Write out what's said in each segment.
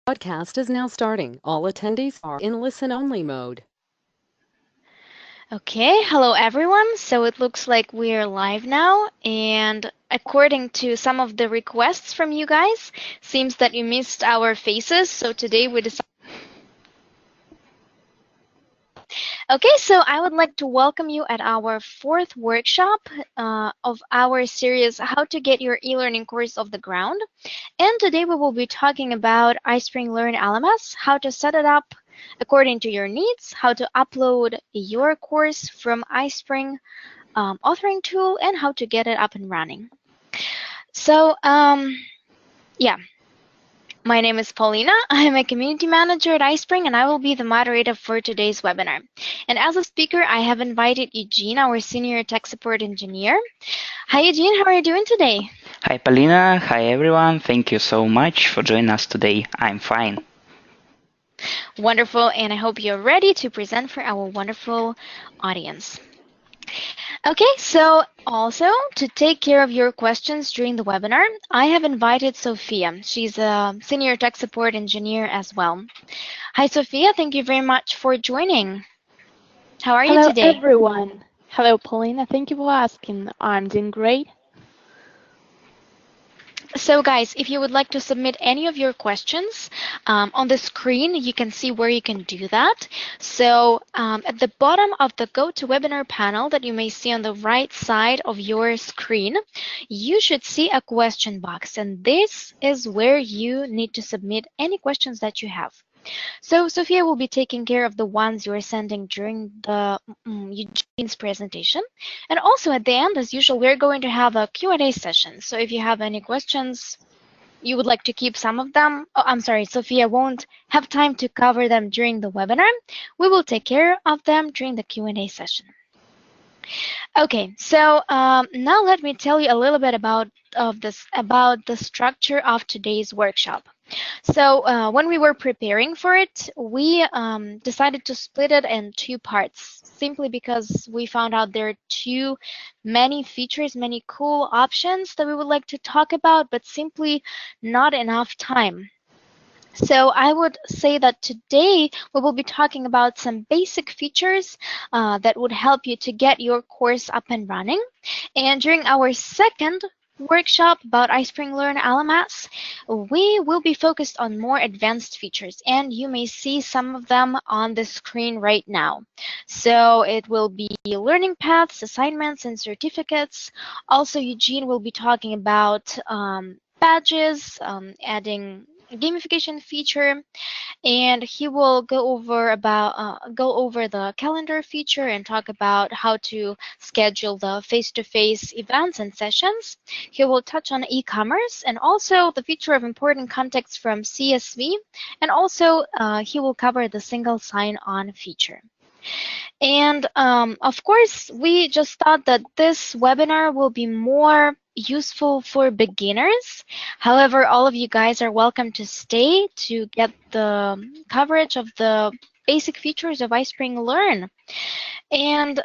Broadcast is now starting. All attendees are in listen-only mode. Okay, hello everyone. So it looks like we're live now, and according to some of the requests from you guys, seems that you missed our faces. So today we decided. Okay, so I would like to welcome you at our fourth workshop of our series, How to Get Your E-Learning Course Off the Ground. And today we will be talking about iSpring Learn LMS, how to set it up according to your needs, how to upload your course from iSpring authoring tool, and how to get it up and running. So yeah, my name is Paulina. I am a community manager at iSpring, and I will be the moderator for today's webinar. And as a speaker, I have invited Eugene, our senior tech support engineer. Hi, Eugene. How are you doing today? Hi, Paulina. Hi, everyone. Thank you so much for joining us today. I'm fine. Wonderful, and I hope you're ready to present for our wonderful audience. Okay, so also to take care of your questions during the webinar, I have invited Sophia. She's a senior tech support engineer as well. Hi, Sophia. Thank you very much for joining. How are you today? Hello, everyone. Hello, Paulina. Thank you for asking. I'm doing great. So guys, if you would like to submit any of your questions, on the screen, you can see where you can do that. So at the bottom of the GoToWebinar panel that you may see on the right side of your screen, you should see a question box. And this is where you need to submit any questions that you have. So Sophia will be taking care of the ones you are sending during the Eugene's presentation. And also at the end, as usual, we're going to have a Q&A session. So if you have any questions, you would like to keep some of them. Oh, I'm sorry, Sophia won't have time to cover them during the webinar. We will take care of them during the Q&A session. Okay, so now let me tell you a little bit about the structure of today's workshop. So when we were preparing for it, we decided to split it in two parts, simply because we found out there are too many features, many cool options that we would like to talk about, but simply not enough time. So I would say that today we will be talking about some basic features that would help you to get your course up and running. And during our second workshop about iSpring Learn LMS, we will be focused on more advanced features, and you may see some of them on the screen right now. So it will be learning paths, assignments, and certificates. Also, Eugene will be talking about badges, adding gamification feature, and he will go over the calendar feature and talk about how to schedule the face-to-face events and sessions. He will touch on e-commerce and also the feature of important context from CSV, and also he will cover the single sign-on feature. And of course, we just thought that this webinar will be more useful for beginners. However, all of you guys are welcome to stay to get the coverage of the basic features of iSpring Learn. And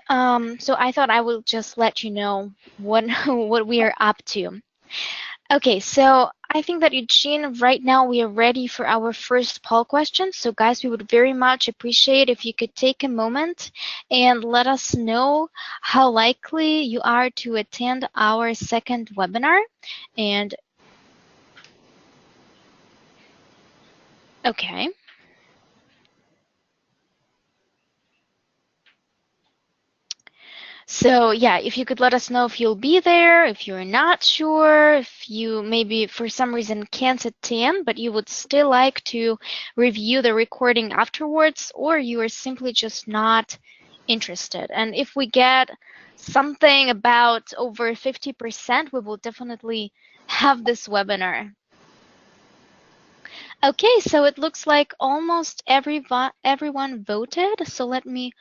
so I thought I will just let you know what we are up to. Okay, so I think that Eugene, right now we are ready for our first poll question. So guys, we would very much appreciate if you could take a moment and let us know how likely you are to attend our second webinar. And okay. So yeah, if you could let us know if you'll be there, if you're not sure, if you maybe for some reason can't attend, but you would still like to review the recording afterwards, or you are simply just not interested. And if we get something about over 50%, we will definitely have this webinar. Okay, so it looks like almost everyone voted. So let me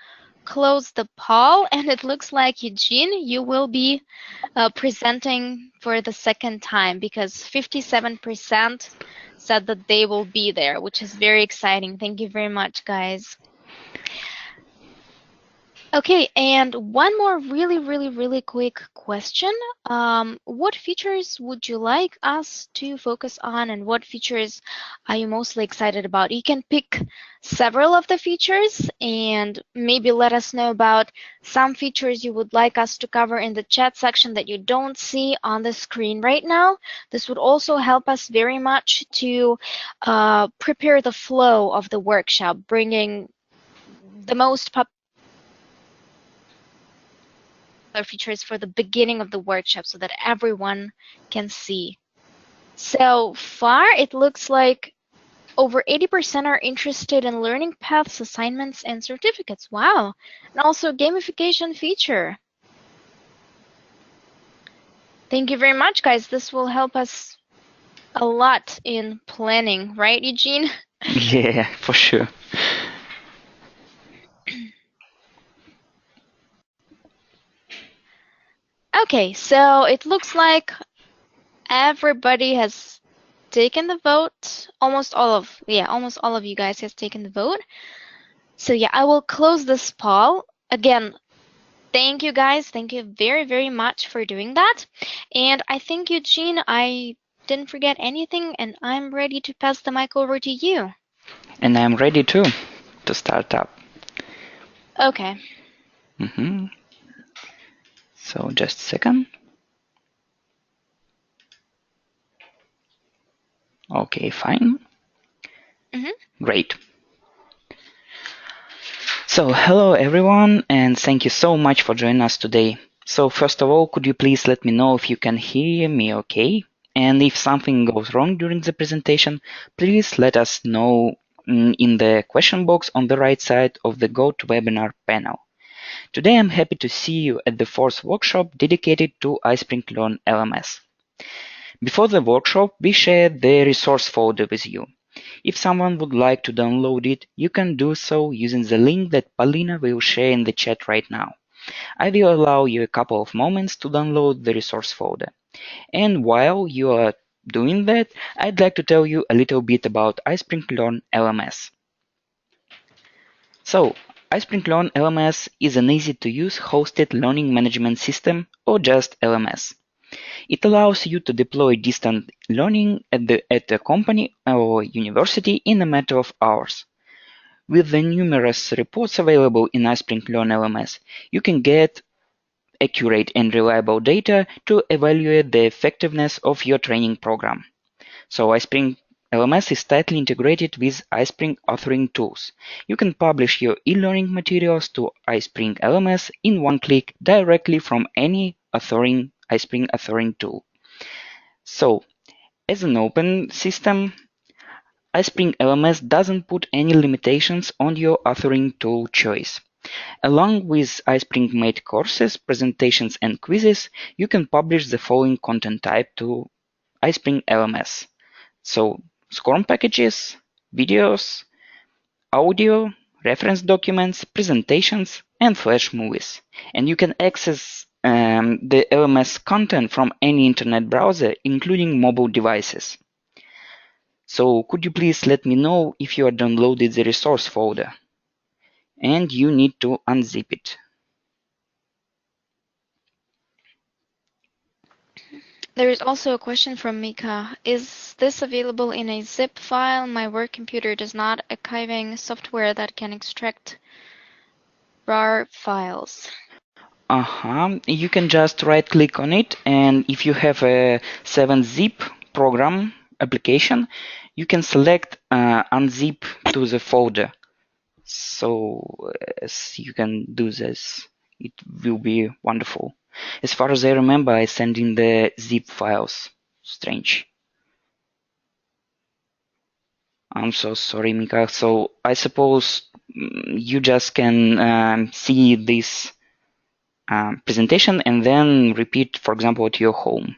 close the poll, and it looks like Eugene, you will be presenting for the second time, because 57% said that they will be there, which is very exciting. Thank you very much, guys. Okay, and one more really quick question. What features would you like us to focus on, and what features are you mostly excited about? You can pick several of the features and maybe let us know about some features you would like us to cover in the chat section that you don't see on the screen right now. This would also help us very much to prepare the flow of the workshop, bringing the most popular features for the beginning of the workshop so that everyone can see. So far, it looks like over 80% are interested in learning paths, assignments, and certificates. Wow. And also gamification feature. Thank you very much, guys. This will help us a lot in planning, right, Eugene? Yeah, for sure. Okay, so it looks like everybody has taken the vote. Almost all of you guys has taken the vote. So yeah, I will close this poll. Again, thank you guys. Thank you very much for doing that. And I think, Eugene, I didn't forget anything, and I'm ready to pass the mic over to you. And I'm ready too to start up. Okay. So just a second. Okay, fine. Great. So hello everyone, and thank you so much for joining us today. So first of all, could you please let me know if you can hear me okay? And if something goes wrong during the presentation, please let us know in the question box on the right side of the GoToWebinar panel. Today I'm happy to see you at the fourth workshop dedicated to iSpring Learn LMS. Before the workshop, we shared the resource folder with you. If someone would like to download it, you can do so using the link that Paulina will share in the chat right now. I will allow you a couple of moments to download the resource folder. And while you are doing that, I'd like to tell you a little bit about iSpring Learn LMS. So, iSpring Learn LMS is an easy-to-use hosted learning management system, or just LMS. It allows you to deploy distant learning at a company or university in a matter of hours. With the numerous reports available in iSpring Learn LMS, you can get accurate and reliable data to evaluate the effectiveness of your training program. So iSpring LMS is tightly integrated with iSpring authoring tools. You can publish your e-learning materials to iSpring LMS in one click directly from any iSpring authoring tool. So, as an open system, iSpring LMS doesn't put any limitations on your authoring tool choice. Along with iSpring-made courses, presentations, and quizzes, you can publish the following content type to iSpring LMS. So, SCORM packages, videos, audio, reference documents, presentations, and Flash movies. And you can access the LMS content from any internet browser, including mobile devices. So could you please let me know if you have downloaded the resource folder? And you need to unzip it. There is also a question from Mika. Is this available in a zip file? My work computer does not archiving software that can extract RAR files. You can just right click on it, and if you have a 7-zip program application, you can select unzip to the folder. So as you can do this, it will be wonderful. As far as I remember, I sent in the zip files. Strange. I'm so sorry, Mika. So I suppose you just can see this presentation and then repeat, for example, at your home.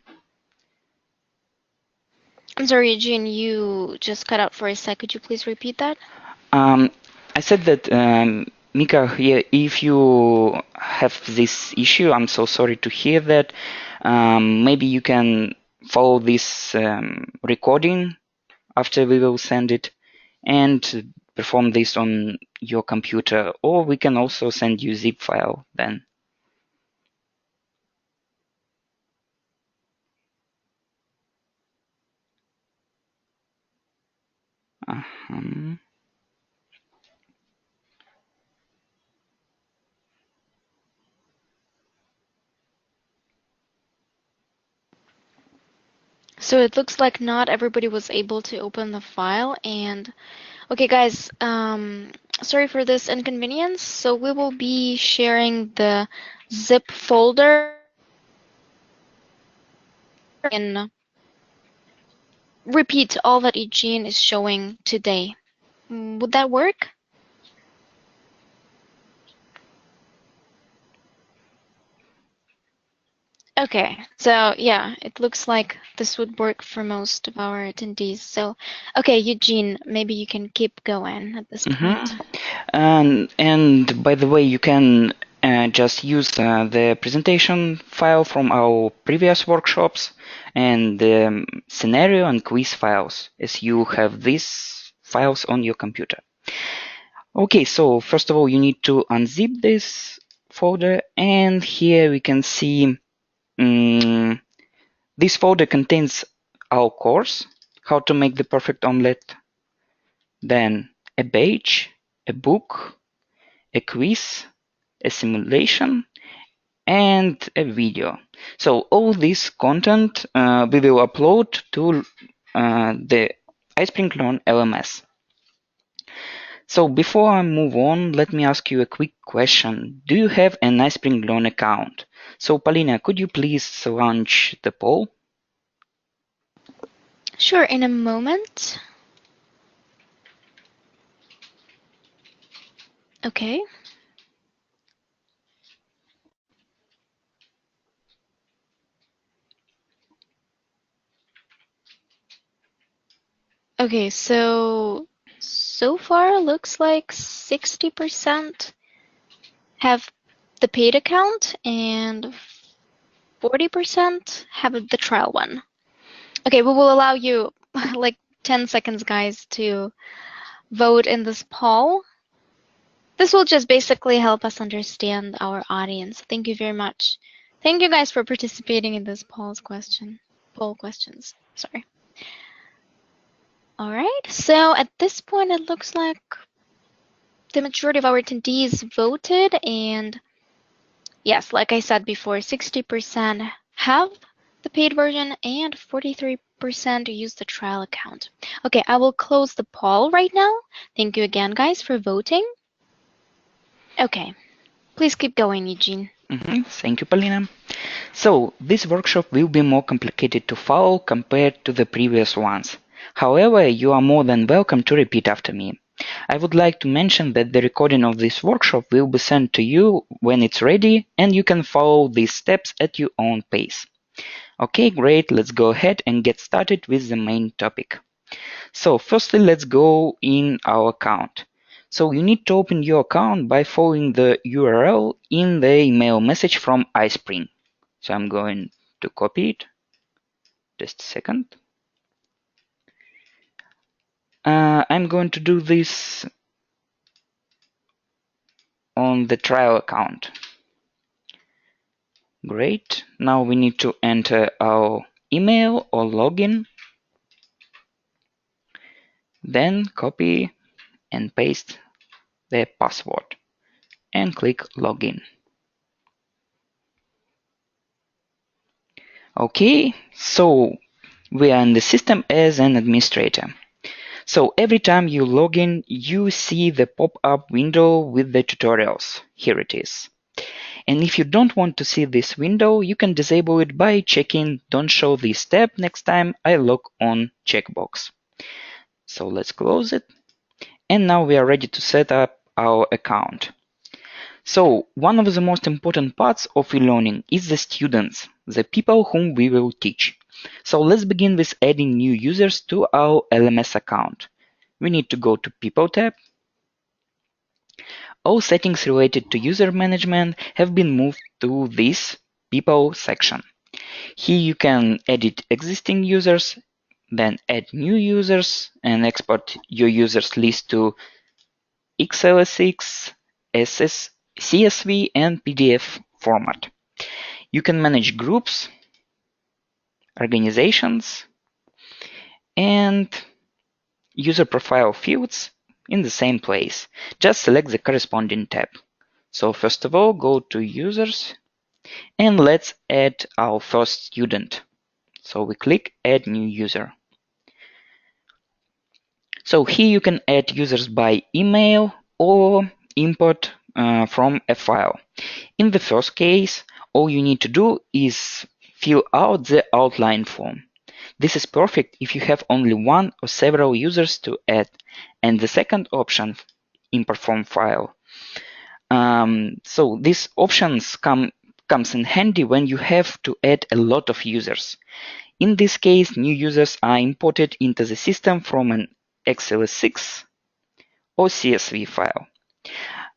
I'm sorry, Eugene, you just cut out for a sec. Could you please repeat that? I said that, Mika, if you have this issue, I'm so sorry to hear that. Maybe you can follow this recording after we will send it, and perform this on your computer, or we can also send you zip file then. So it looks like not everybody was able to open the file. And okay, guys, sorry for this inconvenience. So we will be sharing the zip folder and repeat all that Eugene is showing today. Would that work? Okay, so yeah, it looks like this would work for most of our attendees. So, okay, Eugene, maybe you can keep going at this point. And by the way, you can just use the presentation file from our previous workshops and the scenario and quiz files, as you have these files on your computer. Okay, so first of all, you need to unzip this folder, and here we can see this folder contains our course, how to make the perfect omelette, then a page, a book, a quiz, a simulation, and a video. So all this content we will upload to the iSpring Learn LMS. So before I move on, let me ask you a quick question. Do you have an iSpring Learn account? So Polina, could you please launch the poll? Sure, in a moment. Okay. Okay, so far looks like 60% have the paid account and 40% have the trial one. Okay, we will allow you like 10 seconds, guys, to vote in this poll. This will just basically help us understand our audience. Thank you very much. Thank you guys for participating in this poll questions. Sorry. All right, so at this point, it looks like the majority of our attendees voted, and yes, like I said before, 60% have the paid version and 43% use the trial account. Okay, I will close the poll right now. Thank you again, guys, for voting. Okay, please keep going, Eugene. Thank you, Polina. So this workshop will be more complicated to follow compared to the previous ones. However, you are more than welcome to repeat after me. I would like to mention that the recording of this workshop will be sent to you when it's ready, and you can follow these steps at your own pace. Okay, great, let's go ahead and get started with the main topic. So firstly, let's go in our account. So you need to open your account by following the URL in the email message from iSpring. So I'm going to copy it. Just a second. I'm going to do this on the trial account. Great. Now we need to enter our email or login. Then copy and paste the password and click login. Okay, so we are in the system as an administrator. So every time you log in, you see the pop-up window with the tutorials. Here it is. And if you don't want to see this window, you can disable it by checking "Don't show this tab next time I log on" checkbox. So let's close it. And now we are ready to set up our account. So one of the most important parts of e-learning is the students, the people whom we will teach. So let's begin with adding new users to our LMS account. We need to go to People tab. All settings related to user management have been moved to this People section. Here you can edit existing users, then add new users and export your users list to XLSX, CSV, and PDF format. You can manage groups, organizations, and user profile fields in the same place. Just select the corresponding tab. So first of all, go to Users, and let's add our first student. So we click Add New User. So here you can add users by email or import from a file. In the first case, all you need to do is fill out the outline form. This is perfect if you have only one or several users to add. And the second option, import from file. So these options comes in handy when you have to add a lot of users. In this case, new users are imported into the system from an XLSX or CSV file.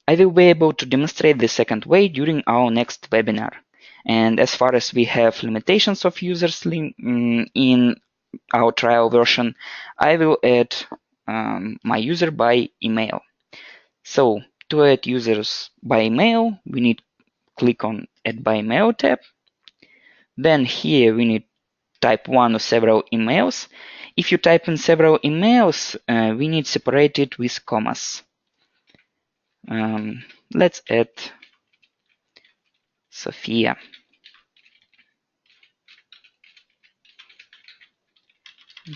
I will be able to demonstrate the second way during our next webinar. And as far as we have limitations of users in our trial version, I will add my user by email. So to add users by email, we need to click on Add by Email tab. Then here we need type one or several emails. If you type in several emails, we need to separate it with commas. Let's add Sophia.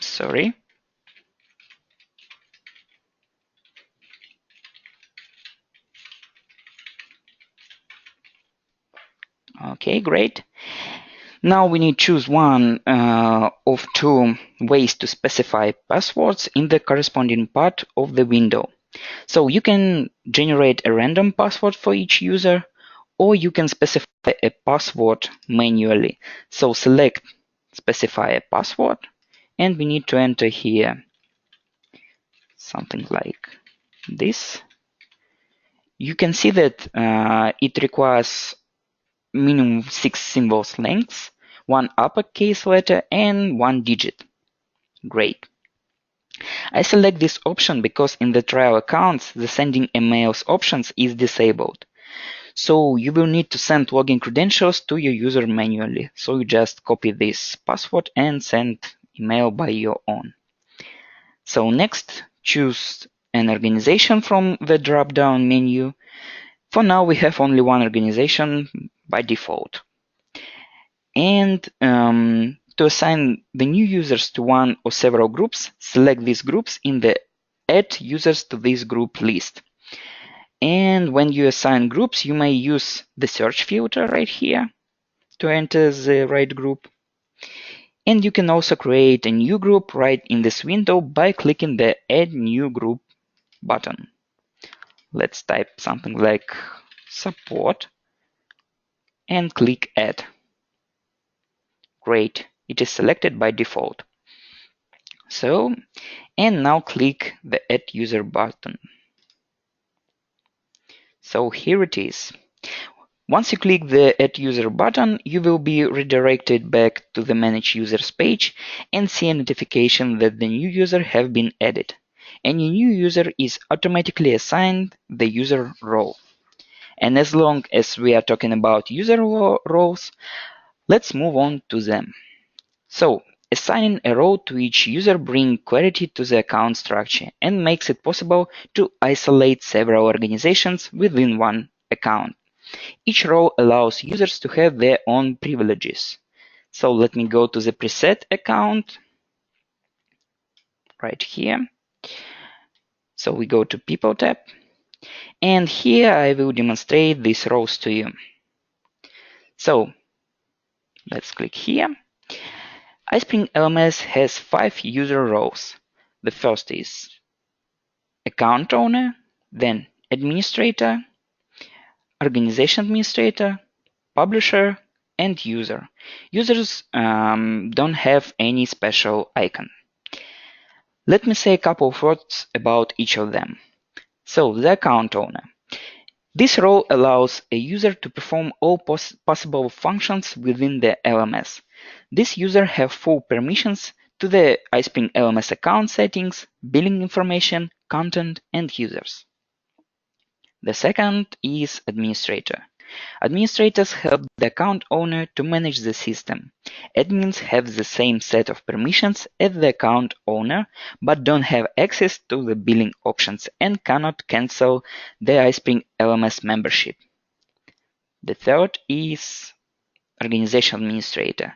Sorry. Okay, great. Now we need to choose one of two ways to specify passwords in the corresponding part of the window. So you can generate a random password for each user, or you can specify a password manually. So select Specify a password, and we need to enter here something like this. You can see that it requires minimum 6 symbols lengths, one uppercase letter, and one digit. Great. I select this option because in the trial accounts, the sending emails options is disabled. So you will need to send login credentials to your user manually. So you just copy this password and send email by your own. So next, choose an organization from the drop-down menu. For now, we have only one organization by default. And to assign the new users to one or several groups, select these groups in the Add Users to this Group list. And when you assign groups, you may use the search filter right here to enter the right group. And you can also create a new group right in this window by clicking the Add New Group button. Let's type something like support and click Add. Great, it is selected by default. So, and now click the Add User button. So here it is. Once you click the Add User button, you will be redirected back to the Manage Users page and see a notification that the new user have been added. Any new user is automatically assigned the user role. And as long as we are talking about user roles, let's move on to them. So, assigning a role to each user brings clarity to the account structure and makes it possible to isolate several organizations within one account. Each role allows users to have their own privileges. So let me go to the preset account right here. So we go to People tab. And here I will demonstrate these roles to you. So let's click here. iSpring LMS has 5 user roles. The first is account owner, then administrator, organization administrator, publisher, and user. Users don't have any special icon. Let me say a couple of words about each of them. So, the account owner. This role allows a user to perform all possible functions within the LMS. This user has full permissions to the iSpring LMS account settings, billing information, content, and users. The second is administrator. Administrators help the account owner to manage the system. Admins have the same set of permissions as the account owner, but don't have access to the billing options and cannot cancel the iSpring LMS membership. The third is organization administrator.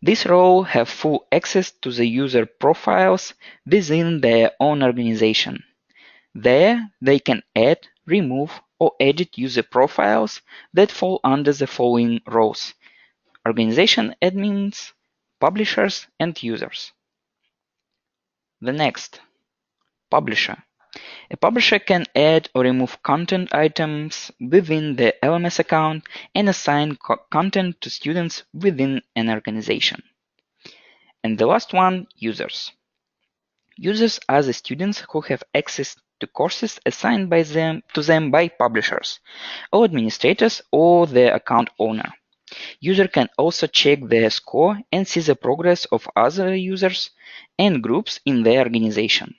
This role have full access to the user profiles within their own organization. There, they can add, remove, or edit user profiles that fall under the following roles: organization admins, publishers, and users. The next, publisher. A publisher can add or remove content items within the LMS account and assign content to students within an organization. And the last one, users. Users are the students who have access to courses assigned to them by publishers, or administrators, or the account owner. User can also check their score and see the progress of other users and groups in their organization.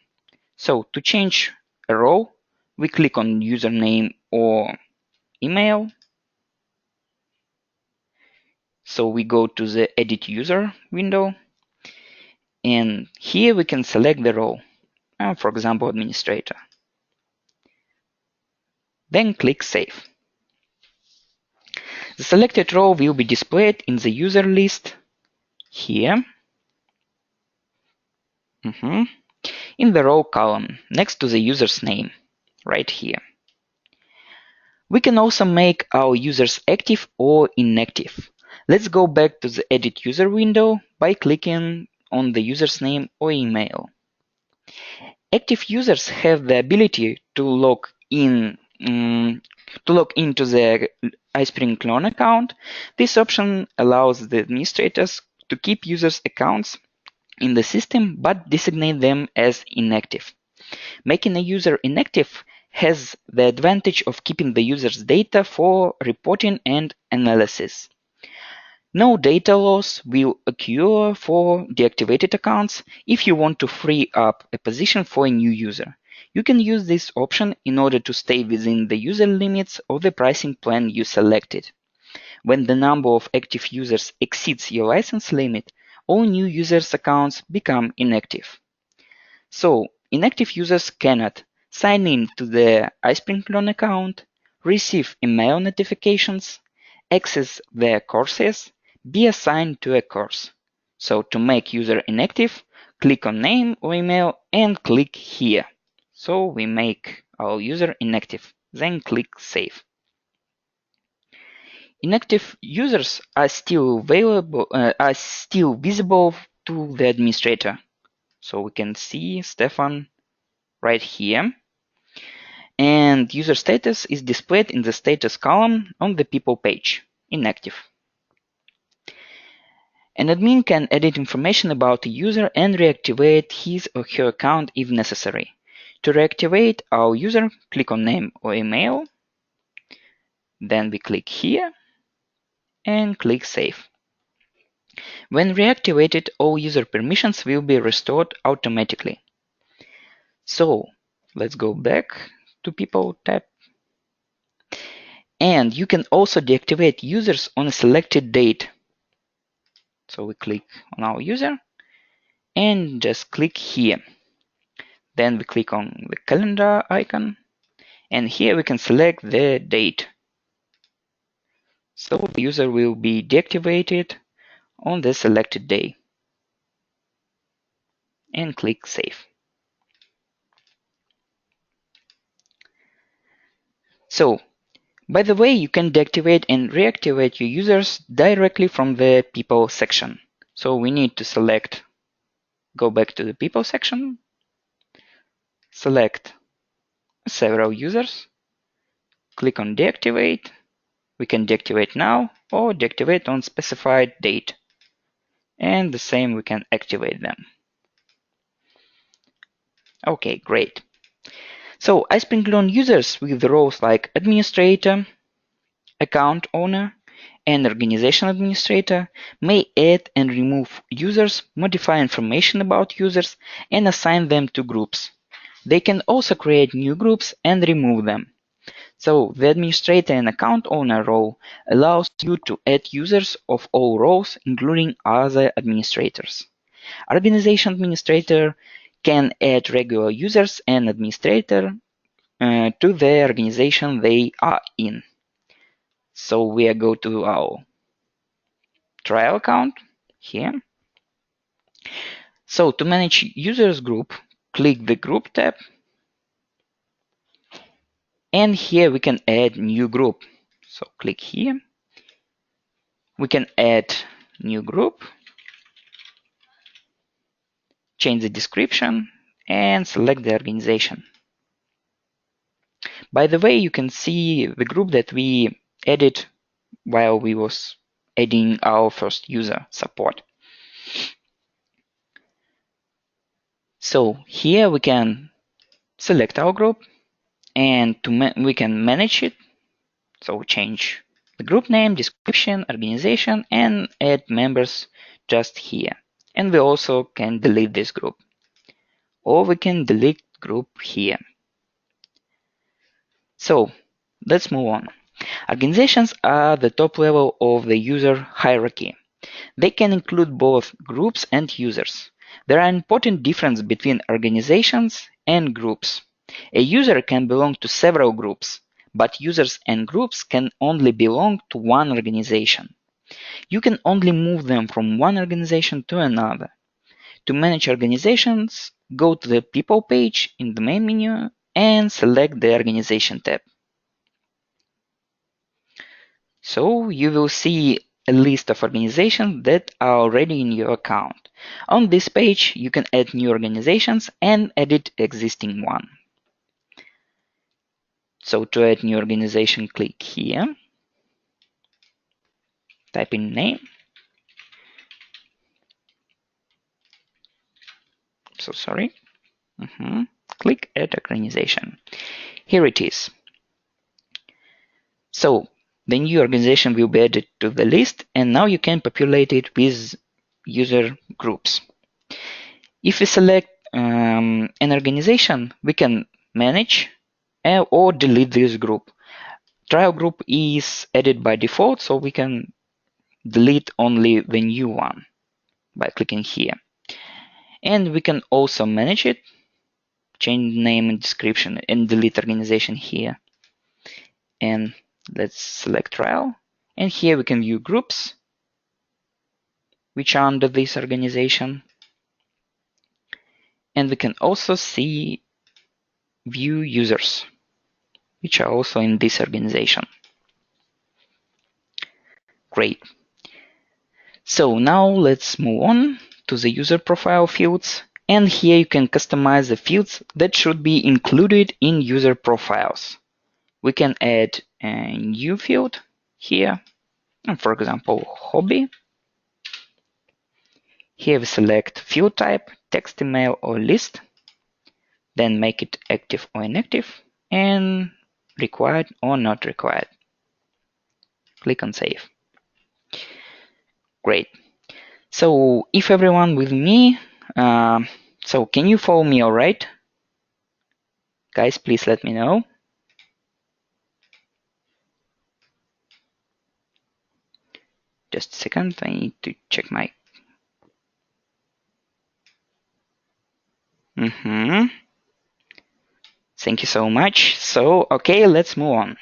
So to change a role, we click on username or email. So we go to the Edit User window, and here we can select the role, for example, administrator. Then click Save. The selected role will be displayed in the user list here, in the row column next to the user's name, right here. We can also make our users active or inactive. Let's go back to the Edit User window by clicking on the user's name or email. Active users have the ability to log into the iSpring Learn account. This option allows the administrators to keep users' accounts in the system but designate them as inactive. Making a user inactive has the advantage of keeping the user's data for reporting and analysis. No data loss will occur for deactivated accounts if you want to free up a position for a new user. You can use this option in order to stay within the user limits of the pricing plan you selected. When the number of active users exceeds your license limit, all new users' accounts become inactive. So, inactive users cannot sign in to the iSpring Learn account, receive email notifications, access their courses, be assigned to a course. So to make user inactive, click on name or email and click here. So we make our user inactive, then click Save. Inactive users are still visible to the administrator. So we can see Stefan right here. And user status is displayed in the status column on the people page, inactive. An admin can edit information about a user and reactivate his or her account if necessary. To reactivate our user, click on name or email. Then we click here and click Save. When reactivated, all user permissions will be restored automatically. So let's go back to People tab. And you can also deactivate users on a selected date. So we click on our user and just click here. Then we click on the calendar icon, and here we can select the date. So the user will be deactivated on the selected day. And click Save. So, by the way, you can deactivate and reactivate your users directly from the People section. So we need to go back to the People section, select several users, click on Deactivate. We can deactivate now or deactivate on specified date. And the same, we can activate them. Okay, great. So iSpring Learn users with roles like administrator, account owner, and organization administrator may add and remove users, modify information about users, and assign them to groups. They can also create new groups and remove them. So the administrator and account owner role allows you to add users of all roles, including other administrators. Organization administrator can add regular users and administrator to the organization they are in. So we go to our trial account here. So to manage users group, click the group tab. And here we can add new group. So click here. We can add new group, change the description, and select the organization. By the way, you can see the group that we added while we was adding our first user support. So here we can select our group, and we can manage it. So change the group name, description, organization, and add members just here. And we also can delete this group, or we can delete group here. So let's move on. Organizations are the top level of the user hierarchy. They can include both groups and users. There are important differences between organizations and groups. A user can belong to several groups, but users and groups can only belong to one organization. You can only move them from one organization to another. To manage organizations, go to the People page in the main menu and select the Organization tab. So you will see a list of organizations that are already in your account. On this page, you can add new organizations and edit existing one. So to add new organization, click here, type in name. So sorry. Click add organization. Here it is. So the new organization will be added to the list, and now you can populate it with user groups. If we select an organization, we can manage or delete this group. Trial group is added by default, so we can delete only the new one by clicking here. And we can also manage it, change name and description, and delete organization here. And let's select trial. And here we can view groups which are under this organization. And we can also see view users which are also in this organization. Great. So now let's move on to the user profile fields. And here you can customize the fields that should be included in user profiles. We can add a new field here, and for example, hobby. Here we select field type, text, email, or list. Then make it active or inactive, and required or not required. Click on save. Great. So if everyone with me, so can you follow me all right? Guys, please let me know. Just a second, I need to check my... Thank you so much. So, okay, let's move on.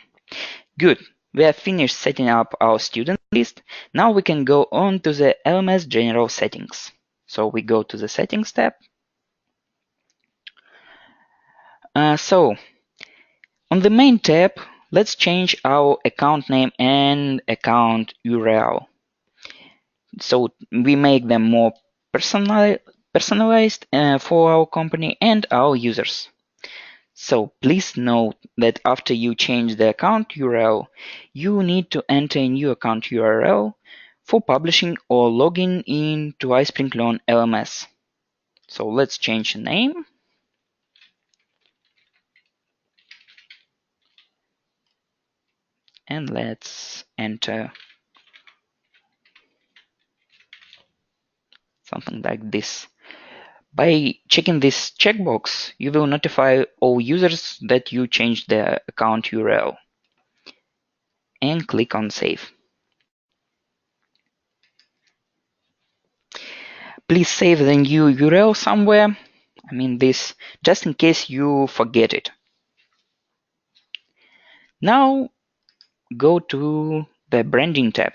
Good. We have finished setting up our student list. Now we can go on to the LMS general settings. So we go to the settings tab. So on the main tab, let's change our account name and account URL. So we make them more personalized for our company and our users. So please note that after you change the account URL, you need to enter a new account URL for publishing or logging in to iSpring Learn LMS. So let's change the name. And let's enter something like this. By checking this checkbox, you will notify all users that you changed their account URL. and click on Save. Please save the new URL somewhere. I mean this, just in case you forget it. Now go to the branding tab.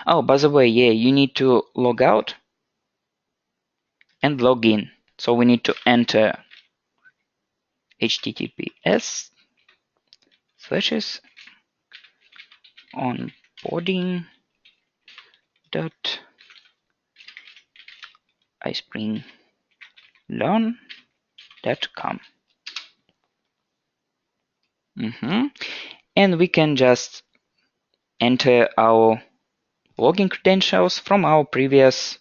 Oh, by the way, yeah, you need to log out and log in. So we need to enter https://onboarding.iSpringLearn.com. And we can just enter our login credentials from our previous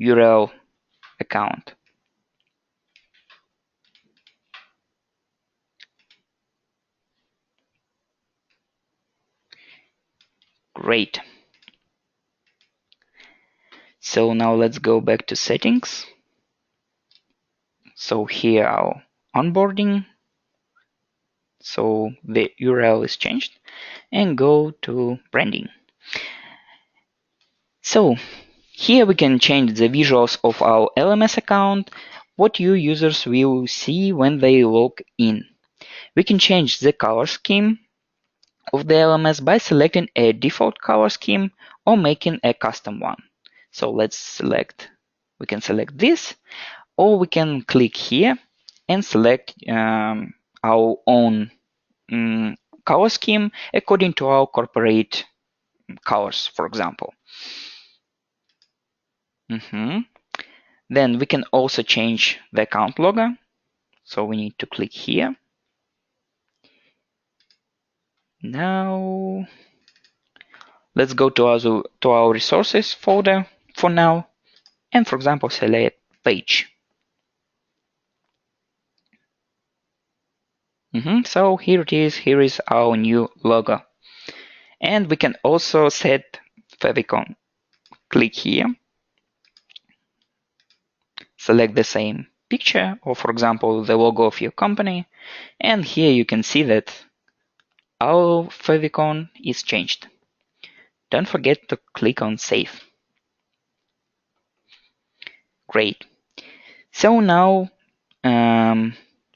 URL account. Great. So now let's go back to settings. So here our onboarding. So the URL is changed, and go to branding. So here we can change the visuals of our LMS account, what your users will see when they log in. We can change the color scheme of the LMS by selecting a default color scheme or making a custom one. So we can select this, or we can click here and select our own color scheme according to our corporate colors, for example. Then we can also change the account logo. So we need to click here. Now let's go to our resources folder for now, and for example select page. So here it is. Here is our new logo, and we can also set favicon. Click here, select the same picture, or for example the logo of your company, and here you can see that our favicon is changed. Don't forget to click on Save. Great. So now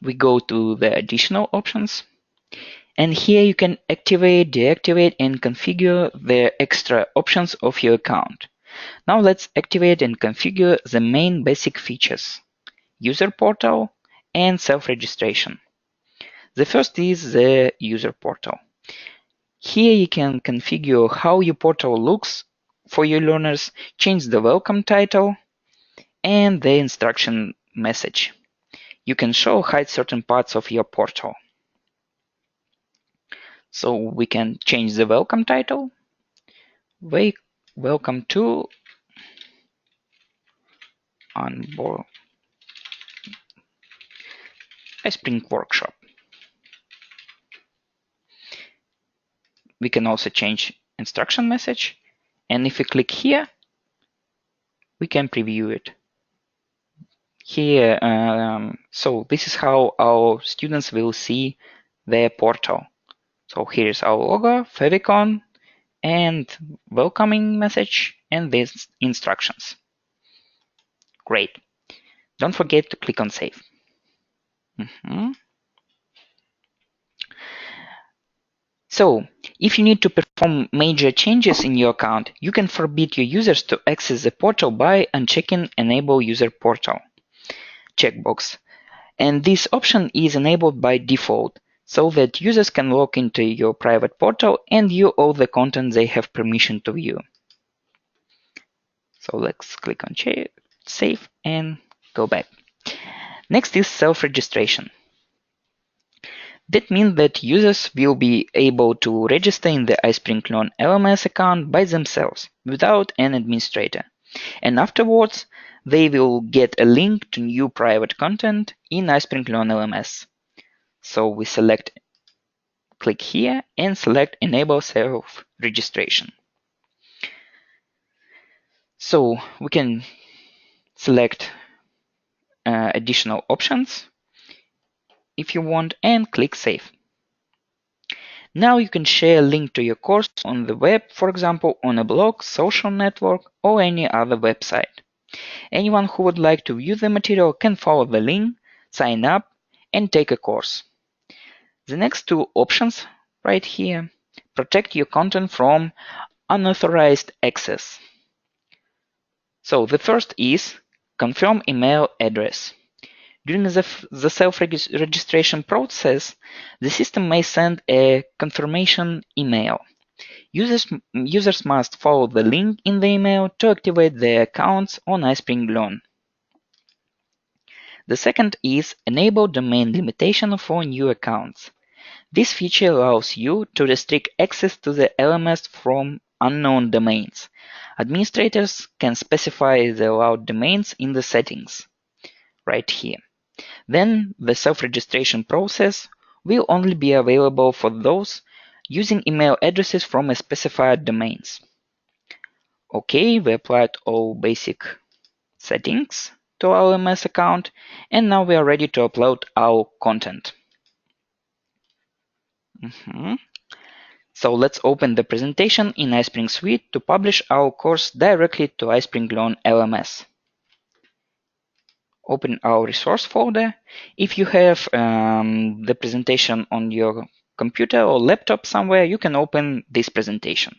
we go to the additional options, and here you can activate, deactivate, and configure the extra options of your account. Now let's activate and configure the main basic features: user portal and self-registration. The first is the user portal. Here you can configure how your portal looks for your learners, change the welcome title and the instruction message. You can show or hide certain parts of your portal. So we can change the welcome title. Welcome to onboard iSpring workshop. We can also change instruction message, and if we click here, we can preview it. Here, so this is how our students will see their portal. So here's our logo, favicon, and welcoming message, and these instructions. Great. Don't forget to click on Save. So, if you need to perform major changes in your account, you can forbid your users to access the portal by unchecking Enable User Portal checkbox. And this option is enabled by default, so that users can log into your private portal and view all the content they have permission to view. So let's click on Save and go back. Next is self-registration. That means that users will be able to register in the iSpring Learn LMS account by themselves without an administrator. And afterwards, they will get a link to new private content in iSpring Learn LMS. So we click here and select Enable Self-Registration. So we can select additional options if you want and click Save. Now you can share a link to your course on the web, for example, on a blog, social network, or any other website. Anyone who would like to view the material can follow the link, sign up, and take a course. The next two options right here protect your content from unauthorized access. So the first is confirm email address. During the self-registration process, the system may send a confirmation email. Users must follow the link in the email to activate their accounts on iSpring Learn. The second is enable domain limitation for new accounts. This feature allows you to restrict access to the LMS from unknown domains. Administrators can specify the allowed domains in the settings right here. Then the self-registration process will only be available for those using email addresses from a specified domains. Okay, we applied all basic settings to our LMS account, and now we are ready to upload our content. So let's open the presentation in iSpring Suite to publish our course directly to iSpring Learn LMS. Open our resource folder. If you have the presentation on your computer or laptop somewhere, you can open this presentation.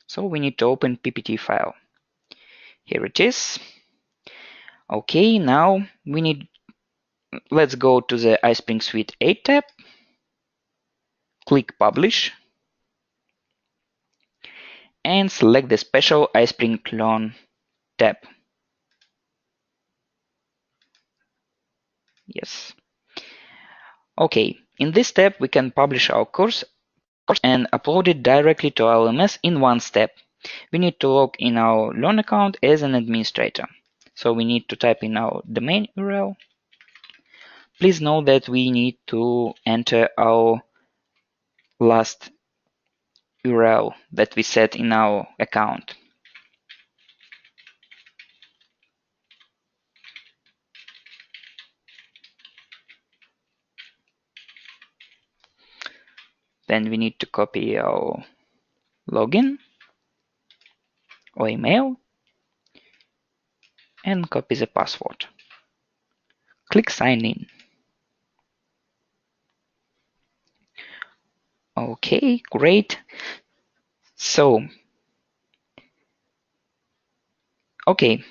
So we need to open PPT file. Here it is. Okay, now let's go to the iSpring Suite 8 tab. Click Publish and select the special iSpring Learn tab. Yes. Okay, in this tab we can publish our course and upload it directly to our LMS in one step. We need to log in our Learn account as an administrator. So we need to type in our domain URL. Please note that we need to enter our last URL that we set in our account. Then we need to copy our login or email and copy the password. Click Sign In. Okay, great. So, okay,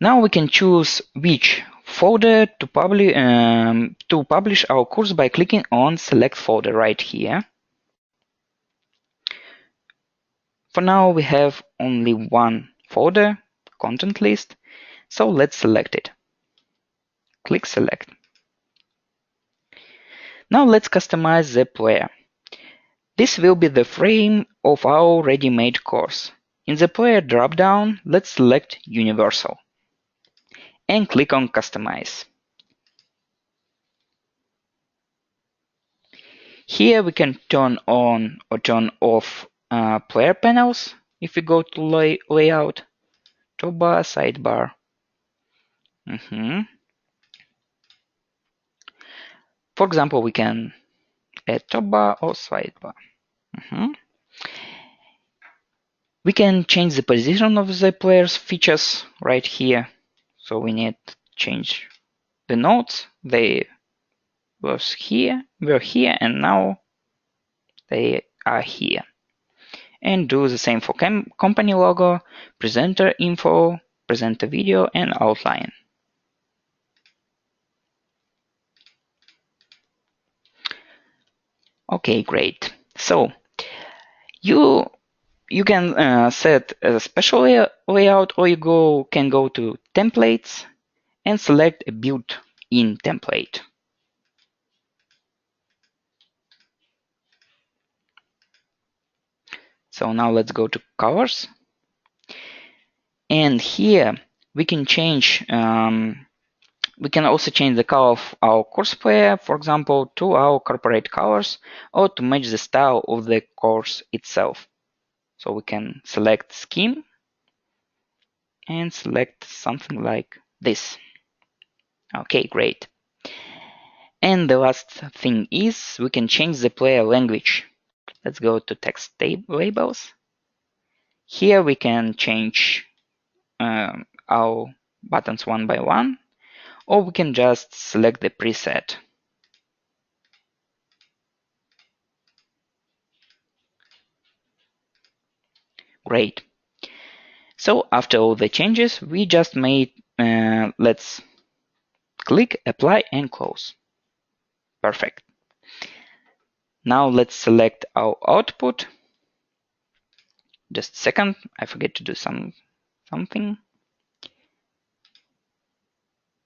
now we can choose which folder to publish our course by clicking on Select Folder right here. For now, we have only one folder, Content List, so let's select it. Click Select. Now let's customize the player. This will be the frame of our ready-made course. In the player drop-down, let's select Universal and click on Customize. Here we can turn on or turn off player panels. If we go to Layout, Toolbar, Sidebar. For example, we can add Toolbar or Sidebar. We can change the position of the player's features right here. So we need to change the nodes. They were here, and now they are here. And do the same for company logo, presenter info, presenter video, and outline. Okay, great. So you can set a special layout, or you can go to templates and select a built-in template. So now let's go to colors. And here we can change, we can also change the color of our course player, for example, to our corporate colors, or to match the style of the course itself. So we can select scheme and select something like this. Okay, great. And the last thing is we can change the player language. Let's go to text labels. Here we can change our buttons one by one, or we can just select the preset. Great. So after all the changes we just made, let's click apply and close. Perfect. Now let's select our output. Just a second, I forget to do something.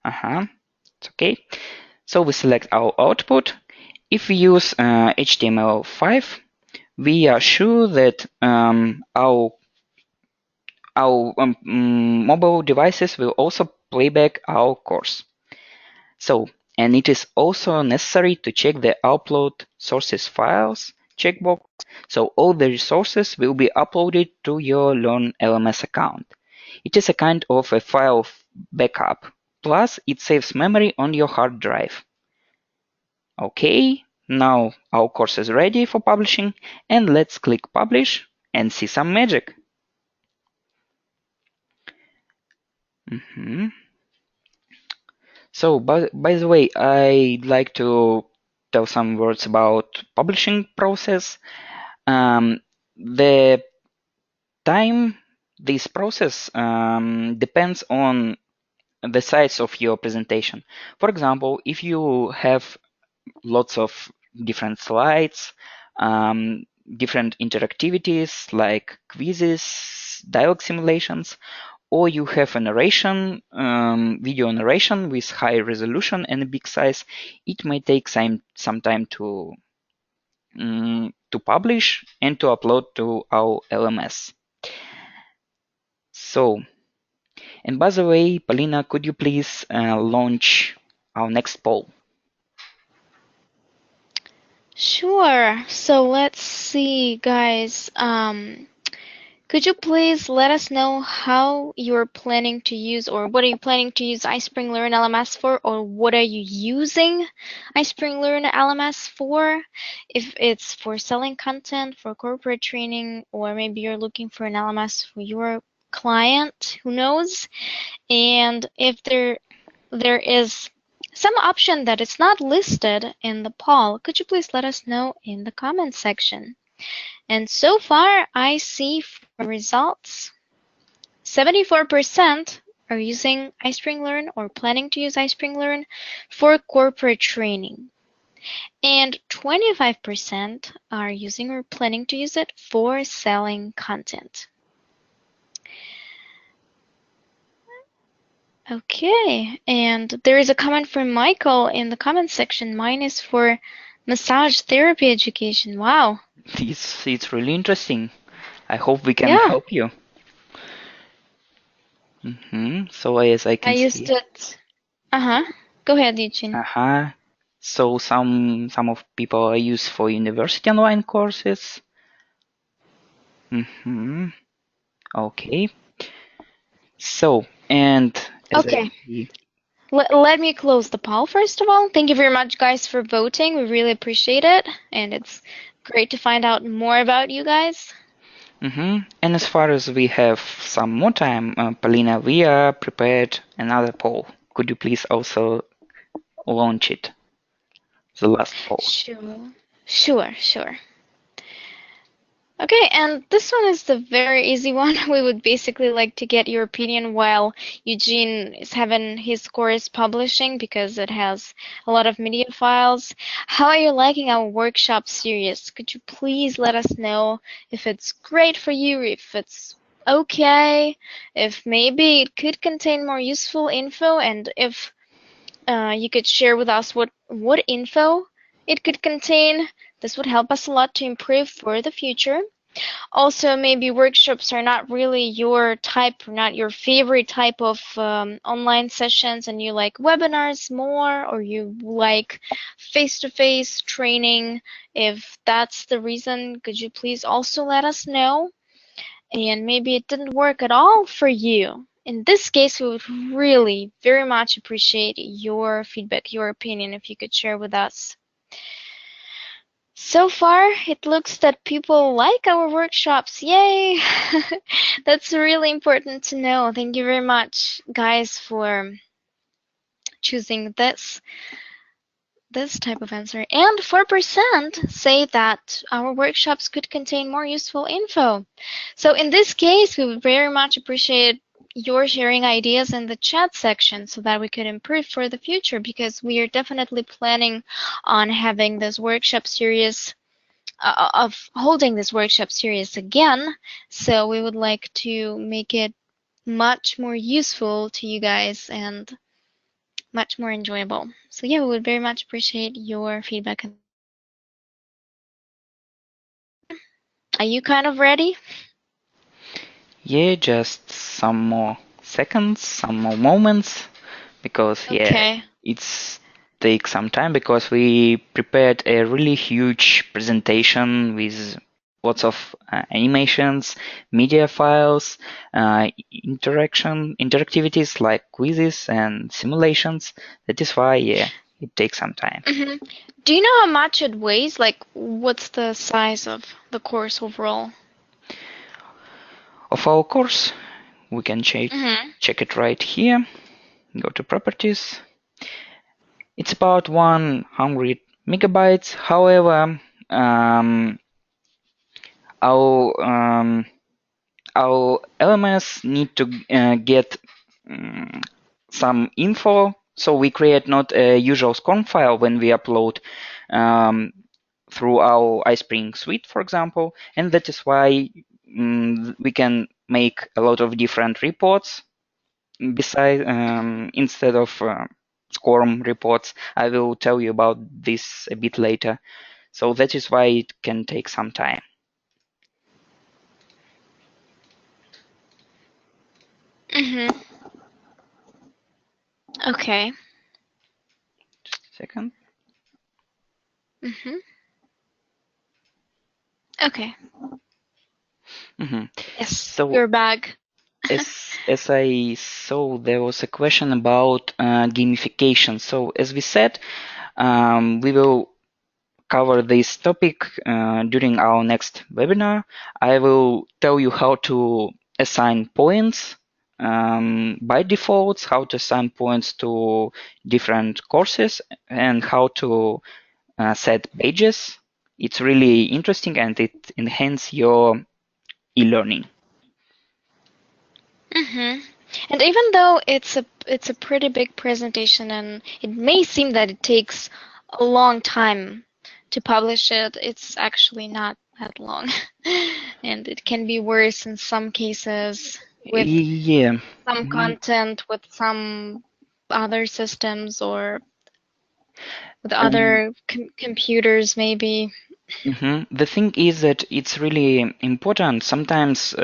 It's okay. So we select our output. If we use HTML5, we are sure that our mobile devices will also play back our course. So, and it is also necessary to check the upload sources files checkbox. So all the resources will be uploaded to your Learn LMS account. It is a kind of a file backup. Plus, it saves memory on your hard drive. Okay, now our course is ready for publishing, and let's click publish and see some magic. So, by the way, I'd like to tell some words about publishing process. The time this process depends on the size of your presentation. For example, if you have lots of different slides, different interactivities like quizzes, dialogue simulations, or you have a narration, video narration with high resolution and a big size, it may take some time to publish and to upload to our LMS. So, and by the way, Polina, could you please launch our next poll? Sure. So let's see, guys. Could you please let us know how you're planning to use, or what are you planning to use iSpring Learn LMS for, or what are you using iSpring Learn LMS for? If it's for selling content, for corporate training, or maybe you're looking for an LMS for your client, who knows? And if there is some option that is not listed in the poll, could you please let us know in the comment section? And so far, I see for results, 74% are using iSpring Learn or planning to use iSpring Learn for corporate training. And 25% are using or planning to use it for selling content. Okay, and there is a comment from Michael in the comment section. Mine is for massage therapy education. Wow. It's really interesting. I hope we can help you. So as I can see. I used it. Go ahead, Eugene. So some of people are used for university online courses. Okay. So, and okay. Let me close the poll first of all. Thank you very much, guys, for voting. We really appreciate it, and it's great to find out more about you guys. And as far as we have some more time, Polina, we are prepared another poll. Could you please also launch it? The last poll. Sure. Okay, and this one is the very easy one. We would basically like to get your opinion while Eugene is having his course publishing, because it has a lot of media files. How are you liking our workshop series? Could you please let us know if it's great for you, if it's okay, if maybe it could contain more useful info, and if you could share with us what info it could contain. This would help us a lot to improve for the future. Also, maybe workshops are not really your type, or not your favorite type of online sessions, and you like webinars more, or you like face-to-face training. If that's the reason, could you please also let us know? And maybe it didn't work at all for you, in this case, we would really very much appreciate your feedback, your opinion, if you could share with us. So far, it looks that people like our workshops. Yay! That's really important to know. Thank you very much, guys, for choosing this type of answer. And 4% say that our workshops could contain more useful info. So in this case, we would very much appreciate your sharing ideas in the chat section so that we could improve for the future, because we are definitely planning on having this workshop series of holding this workshop series again. So we would like to make it much more useful to you guys and much more enjoyable. So yeah, we would very much appreciate your feedback. Are you kind of ready? Yeah, just some more seconds, some more moments, because Okay. it's take some time because we prepared a really huge presentation with lots of animations, media files, interactivities like quizzes and simulations. That is why, it takes some time. Do you know how much it weighs? Like, what's the size of the course overall? Of our course, we can check it right here. Go to properties. It's about 100 megabytes. However, our LMS need to get some info, so we create not a usual SCORM file when we upload through our iSpring suite, for example, and that is why we can make a lot of different reports beside instead of SCORM reports. I will tell you about this a bit later. So that is why it can take some time. Okay. Just a second. Okay. Yes, So your bag. as I saw, there was a question about gamification. So as we said, we will cover this topic during our next webinar. I will tell you how to assign points by default, how to assign points to different courses, and how to set pages. It's really interesting and it enhances your e-learning. And even though it's a pretty big presentation and it may seem that it takes a long time to publish it, it's actually not that long. And it can be worse in some cases with some content, with some other systems, or with other computers maybe. The thing is that it's really important. Sometimes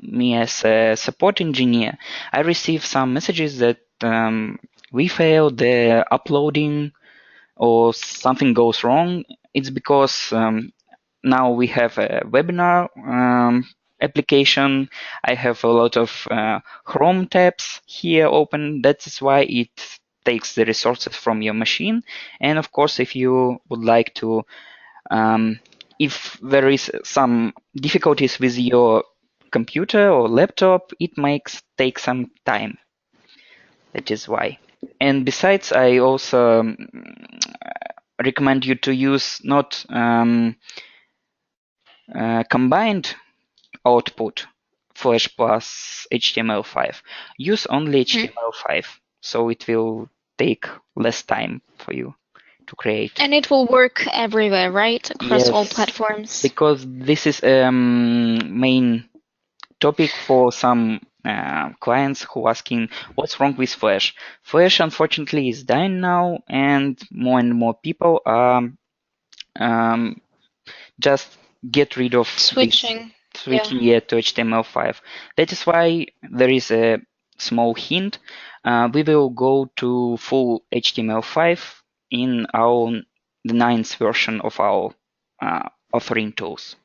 me as a support engineer, I receive some messages that we failed the uploading or something goes wrong. It's because now we have a webinar application. I have a lot of Chrome tabs here open. That is why it takes the resources from your machine. And of course, if you would like to if there is some difficulties with your computer or laptop, it might take some time. That is why. And besides, I also recommend you to use not combined output Flash plus HTML5. Use only HTML5, so it will take less time for you to create. And it will work everywhere, right? Across all platforms. Because this is a main topic for some clients who are asking what's wrong with Flash. Flash, unfortunately, is dying now, and more people are just get rid of switching to HTML5. That is why there is a small hint. We will go to full HTML5 in the 9th version of our authoring tools.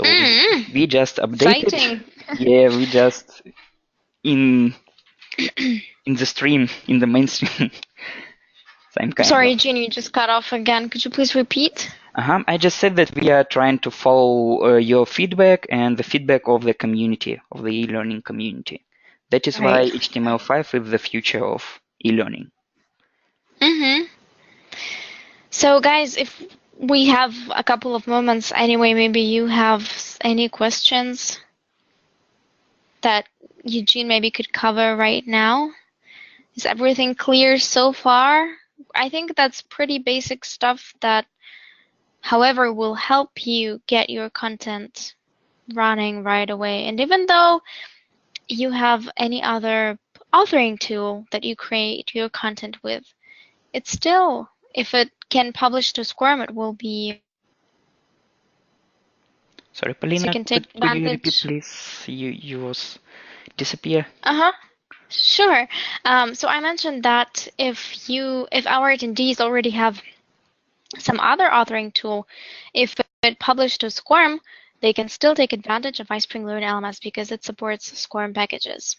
So we just updated. Exciting. Yeah, we just in the stream, in the mainstream. Same kind Sorry, of. Jean, you just cut off again. Could you please repeat? I just said that we are trying to follow your feedback and the feedback of the community, of the e-learning community. That is why Right. HTML5 is the future of e-learning. So, guys, if we have a couple of moments anyway, maybe you have any questions that Eugene maybe could cover right now. Is everything clear so far? I think that's pretty basic stuff that, however, will help you get your content running right away. And even though you have any other authoring tool that you create your content with, it's still, if it can publish to Squirm, it will be. Sorry, So you Polina, can take could you repeat, advantage. please? You was disappear. Sure. So I mentioned that if our attendees already have some other authoring tool, if it published to Squirm, they can still take advantage of iSpring Learn LMS because it supports Squirm packages.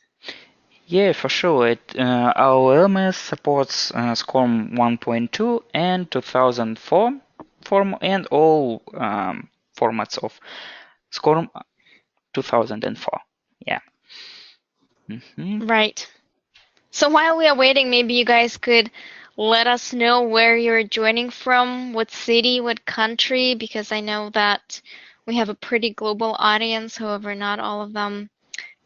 Yeah, for sure. Our LMS supports SCORM 1.2 and 2004 and all formats of SCORM 2004. Yeah. Right. So while we are waiting, maybe you guys could let us know where you're joining from, what city, what country, because I know that we have a pretty global audience. However, not all of them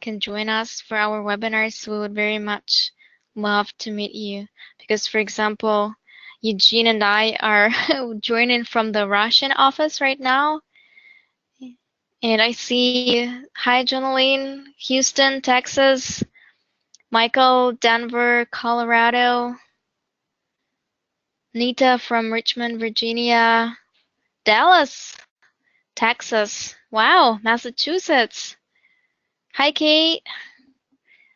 can join us for our webinars. We would very much love to meet you because, for example, Eugene and I are joining from the Russian office right now. And I see, hi, Jonaline, Houston, Texas, Michael, Denver, Colorado, Nita from Richmond, Virginia, Dallas, Texas, wow, Massachusetts. Hi, Kate.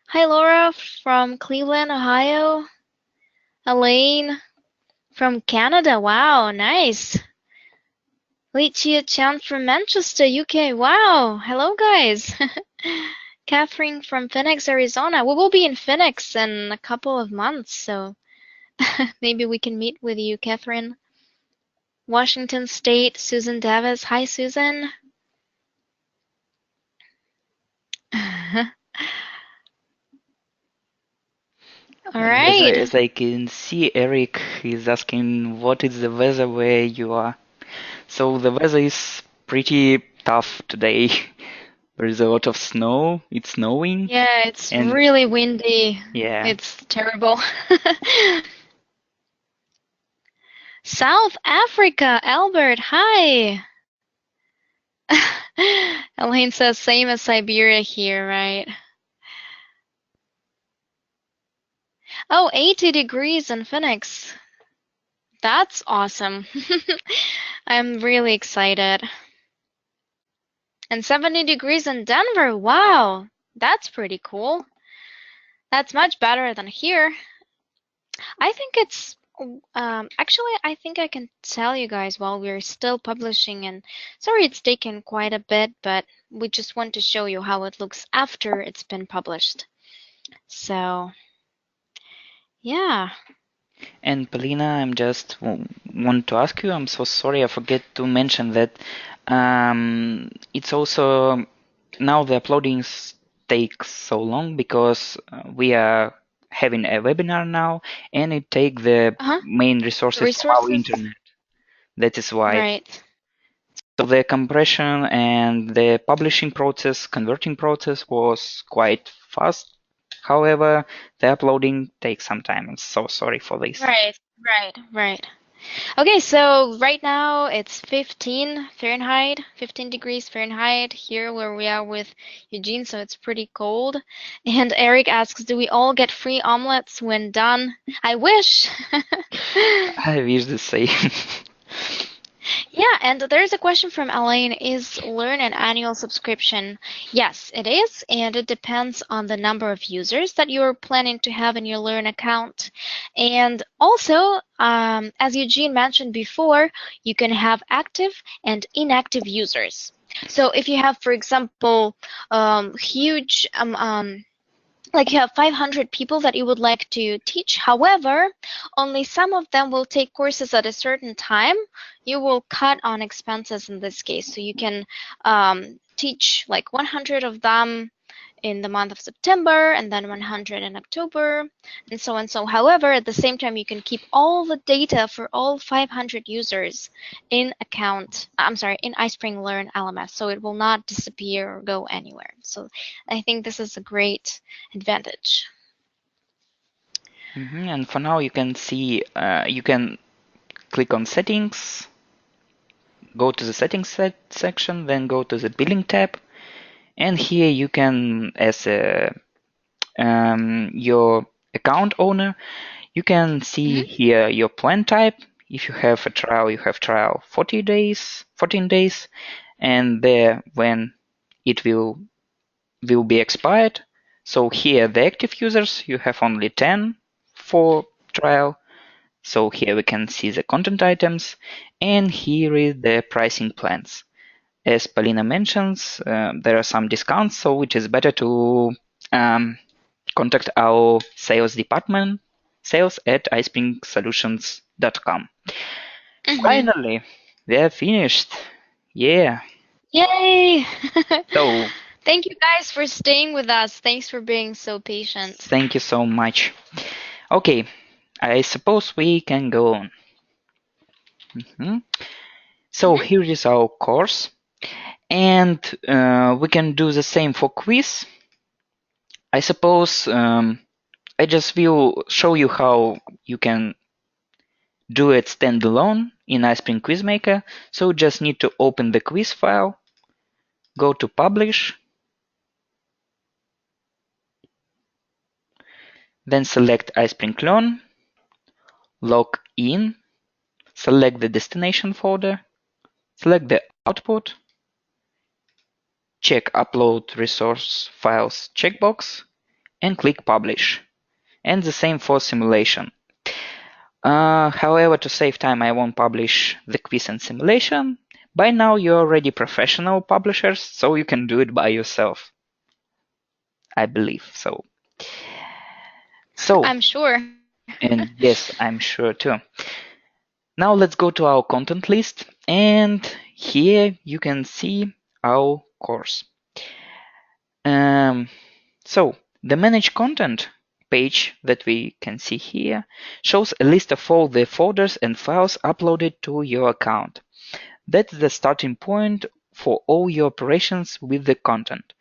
Hi, Laura from Cleveland, Ohio. Elaine from Canada, wow, nice. Lichia Chan from Manchester, UK, wow, hello, guys. Catherine from Phoenix, Arizona. We will be in Phoenix in a couple of months, so maybe we can meet with you, Catherine. Washington State, Susan Davis. Hi, Susan. All right. As I can see, Eric is asking what is the weather where you are. So the weather is pretty tough today. There is a lot of snow. It's snowing. Yeah, it's And really windy. yeah. It's terrible. South Africa, Albert, hi. Elaine says same as Siberia here, right? Oh, 80 degrees in Phoenix. That's awesome. I'm really excited. And 70 degrees in Denver. Wow, that's pretty cool. That's much better than here. I think it's actually, I think I can tell you guys while we're still publishing, and sorry it's taken quite a bit, but we just want to show you how it looks after it's been published. So, yeah. And Polina, I'm just want to ask you, I'm so sorry, I forget to mention that it's also now the uploading takes so long because we are having a webinar now and it takes the main resources from our internet. That is why. Right. So the compression and the publishing process, converting process was quite fast. However, the uploading takes some time. I'm so sorry for this. Right. Okay, so right now it's 15 Fahrenheit, 15 degrees Fahrenheit here where we are with Eugene, so it's pretty cold. And Eric asks, do we all get free omelets when done? I wish. I wish the same. Yeah, and there's a question from Elaine. Is Learn an annual subscription? Yes, it is, and it depends on the number of users that you're planning to have in your Learn account. And also, as Eugene mentioned before, you can have active and inactive users. So if you have, for example, huge like you have 500 people that you would like to teach. However, only some of them will take courses at a certain time. You will cut on expenses in this case. So you can teach like 100 of them in the month of September and then 100 in October and so on. So however, at the same time, you can keep all the data for all 500 users in in iSpring Learn LMS. So it will not disappear or go anywhere. So I think this is a great advantage. And for now, you can see, you can click on settings, go to the settings section, then go to the billing tab. And here you can, as your account owner, you can see here your plan type. If you have a trial, you have trial 14 days, and there when it will be expired. So here the active users, you have only 10 for trial. So here we can see the content items, and here is the pricing plans. As Polina mentions, there are some discounts, so it is better to contact our sales department, sales@ispringsolutions.com. Finally, we are finished. Yeah. Yay! So Thank you guys for staying with us. Thanks for being so patient. thank you so much. Okay, I suppose we can go on. So here is our course, and we can do the same for quiz. I suppose I just will show you how you can do it standalone in iSpring QuizMaker. So just need to open the quiz file, go to Publish, then select iSpring Learn, log in, select the destination folder, select the output, check Upload Resource Files checkbox, and click Publish. And the same for simulation. However, to save time, I won't publish the quiz and simulation. By now, you're already professional publishers, so you can do it by yourself. I believe so. I'm sure. And yes, I'm sure too. Now let's go to our content list, and here you can see our course. So the Manage Content page that we can see here shows a list of all the folders and files uploaded to your account. That's the starting point for all your operations with the content.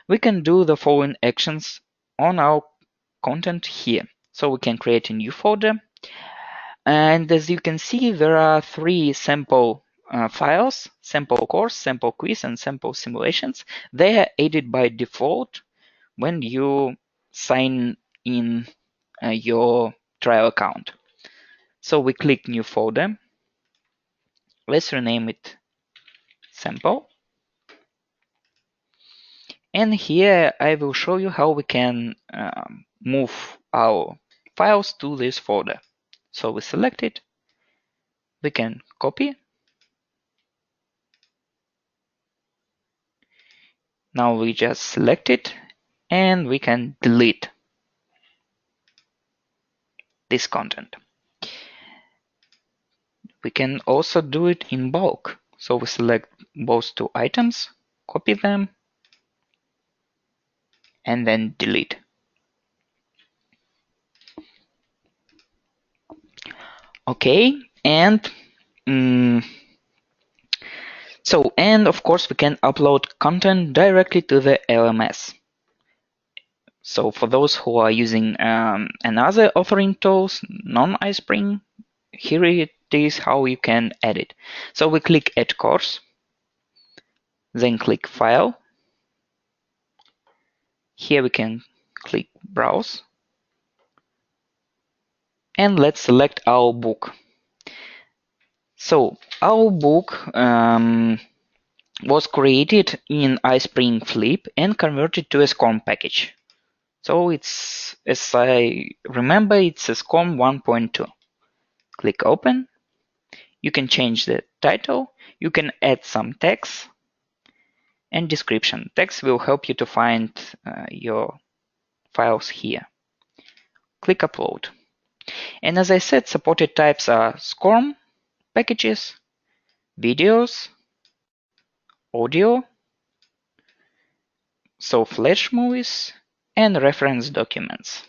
We can do the following actions on our content here. So we can create a new folder. And as you can see, there are 3 sample files: sample course, sample quiz, and sample simulations. They are added by default when you sign in your trial account. So we click new folder. Let's rename it sample. And here I will show you how we can move our files to this folder. So we select it, we can copy. Now we just select it and we can delete this content. We can also do it in bulk. So we select both 2 items, copy them, and then delete. Okay, and and of course we can upload content directly to the LMS. So for those who are using another authoring tools, non-iSpring, here it is how you can edit. So we click Add Course, then click File. Here we can click Browse, and let's select our book. So our book was created in iSpring Flip and converted to a SCORM package. So it's, as I remember, it's a SCORM 1.2. Click Open. You can change the title. You can add some text. and description. Text will help you to find your files here. Click Upload. And as I said, supported types are SCORM packages, videos, audio, so Flash movies, and reference documents.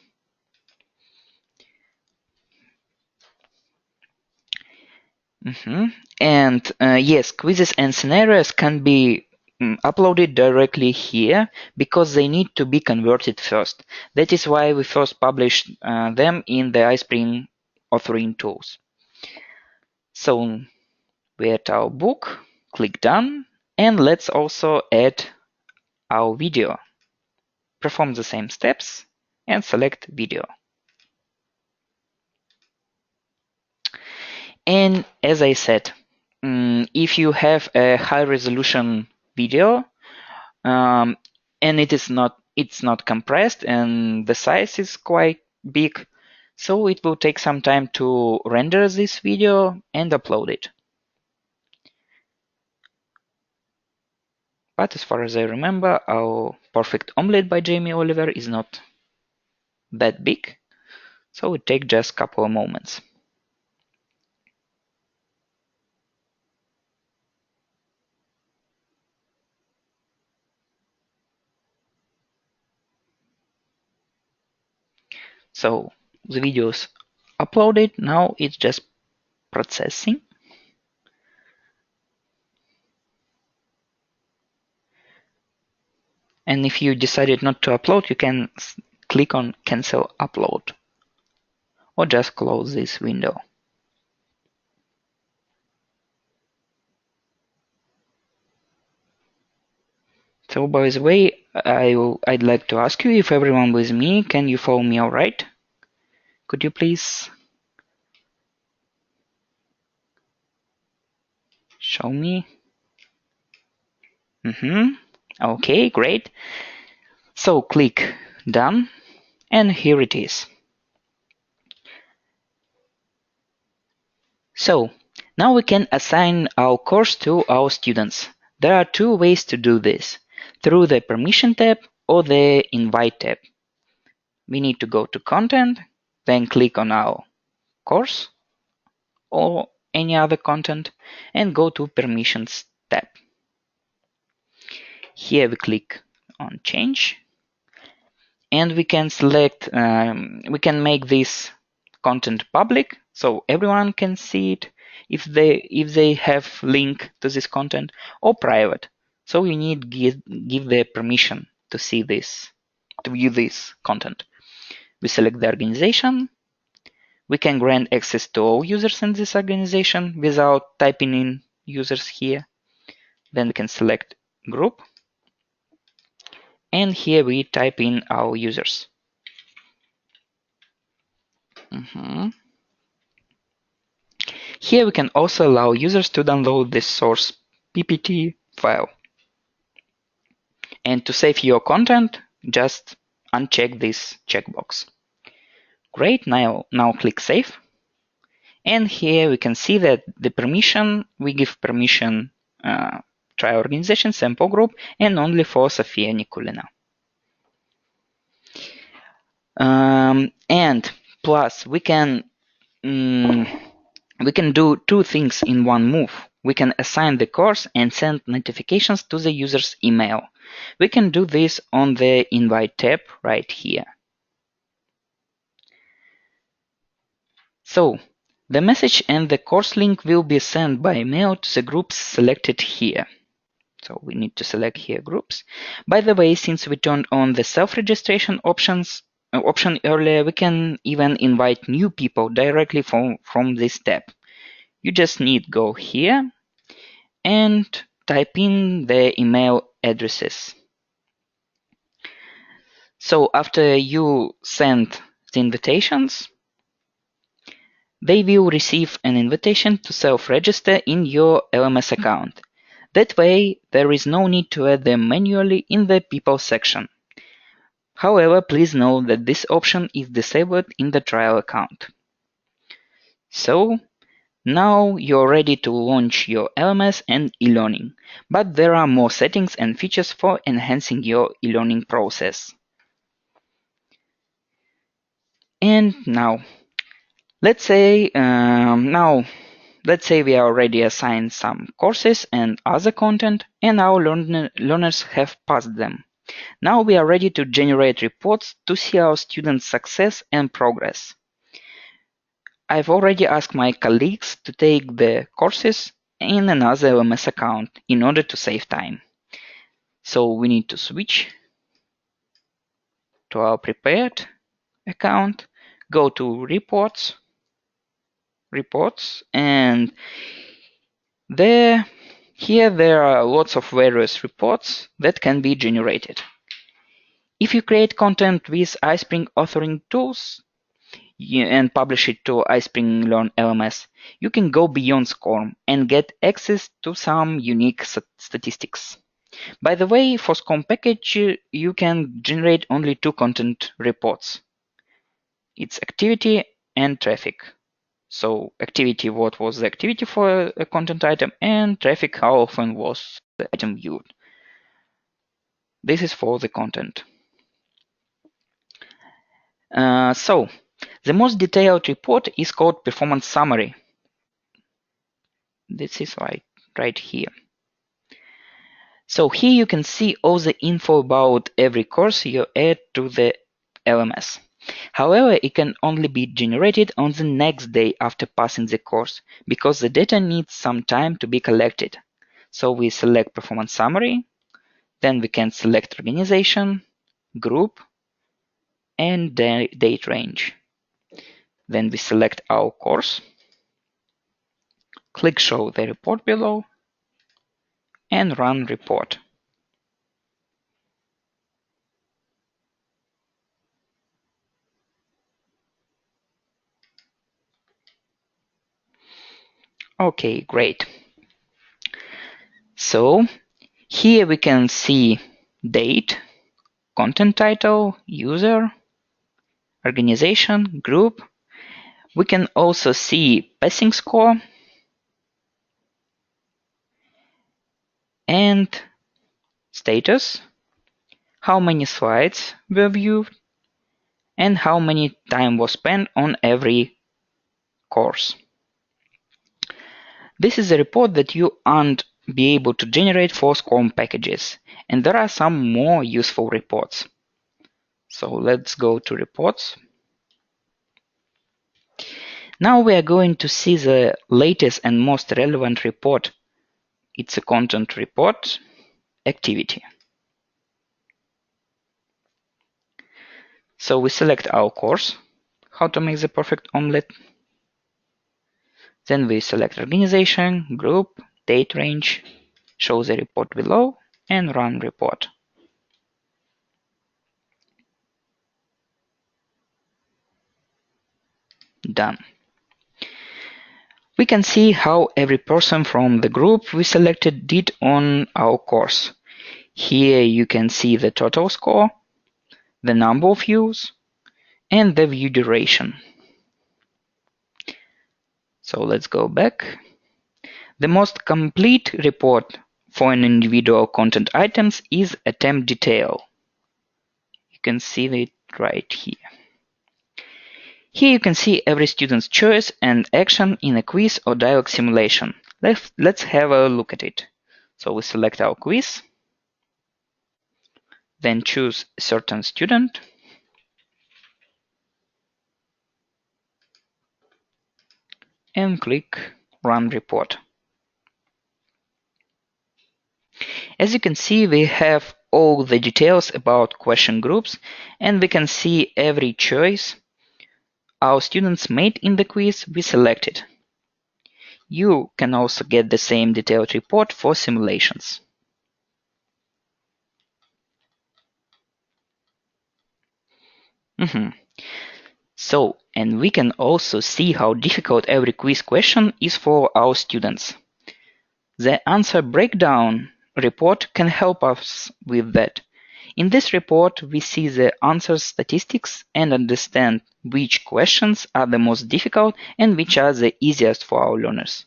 And yes, quizzes and scenarios can be uploaded directly here because they need to be converted first. That is why we first published them in the iSpring authoring tools. So we add our book, click Done, and let's also add our video. Perform the same steps and select video. And as I said, if you have a high resolution video and it's not compressed and the size is quite big, so it will take some time to render this video and upload it. But as far as I remember, our Perfect Omelette by Jamie Oliver is not that big, so it takes just a couple of moments. So the video is uploaded, now it's just processing. And if you decided not to upload, you can click on Cancel Upload or just close this window. So by the way, I'd like to ask you if everyone with me, can you follow me all right? Could you please show me? Okay, great. So click Done, and here it is. So now we can assign our course to our students. There are two ways to do this, through the Permission tab or the Invite tab. We need to go to Content, then click on our course or any other content and go to Permissions tab. Here we click on Change and we can select, we can make this content public so everyone can see it if they have link to this content, or private. So you need give the permission to see this, to view this content. We select the organization. We can grant access to all users in this organization without typing in users here. Then we can select group. And here we type in our users. Here we can also allow users to download the source PPT file. And to save your content, just uncheck this checkbox. Great, now click Save. And here we can see that the permission, we give permission trial organization, sample group, and only for Sofia Nikulina. And plus we can do two things in one move. We can assign the course and send notifications to the user's email. We can do this on the Invite tab right here. So the message and the course link will be sent by email to the groups selected here. So we need to select here groups. By the way, since we turned on the self-registration option earlier, we can even invite new people directly from this tab. You just need go here and type in the email addresses. So after you send the invitations, they will receive an invitation to self-register in your LMS account. That way, there is no need to add them manually in the People section. However, please know that this option is disabled in the trial account. So, Now you're ready to launch your LMS and e-learning, but there are more settings and features for enhancing your e-learning process. And now, let's say we are already assigned some courses and other content, and our learners have passed them. Now we are ready to generate reports to see our students' success and progress. I've already asked my colleagues to take the courses in another LMS account in order to save time. So we need to switch to our prepared account, go to reports, and here there are lots of various reports that can be generated. If you create content with iSpring authoring tools and publish it to iSpring Learn LMS, you can go beyond SCORM and get access to some unique statistics. By the way, for SCORM package, you can generate only two content reports. It's activity and traffic. So activity, what was the activity for a content item, and traffic, how often was the item viewed. This is for the content. So the most detailed report is called performance summary. This is right here. So here you can see all the info about every course you add to the LMS. However, it can only be generated on the next day after passing the course, because the data needs some time to be collected. So we select performance summary, then we can select organization, group, and date range. Then we select our course, click show the report below, and run report. Okay, great. So here we can see date, content title, user, organization, group. We can also see passing score and status, how many slides were viewed, and how many time was spent on every course. This is a report that you aren't be able to generate for SCORM packages, and there are some more useful reports. So let's go to reports. Now we are going to see the latest and most relevant report. It's a content report, activity. So we select our course, how to make the perfect omelette. Then we select organization, group, date range, show the report below, and run report. Done. We can see how every person from the group we selected did on our course. Here you can see the total score, the number of views, and the view duration. So let's go back. The most complete report for an individual content items is attempt detail. You can see it right here. Here you can see every student's choice and action in a quiz or dialogue simulation. Let's have a look at it. So we select our quiz, then choose a certain student, and click Run Report. As you can see, we have all the details about question groups, and we can see every choice our students made in the quiz we selected. You can also get the same detailed report for simulations. So, and we can also see how difficult every quiz question is for our students. The answer breakdown report can help us with that. In this report, we see the answer statistics and understand which questions are the most difficult and which are the easiest for our learners.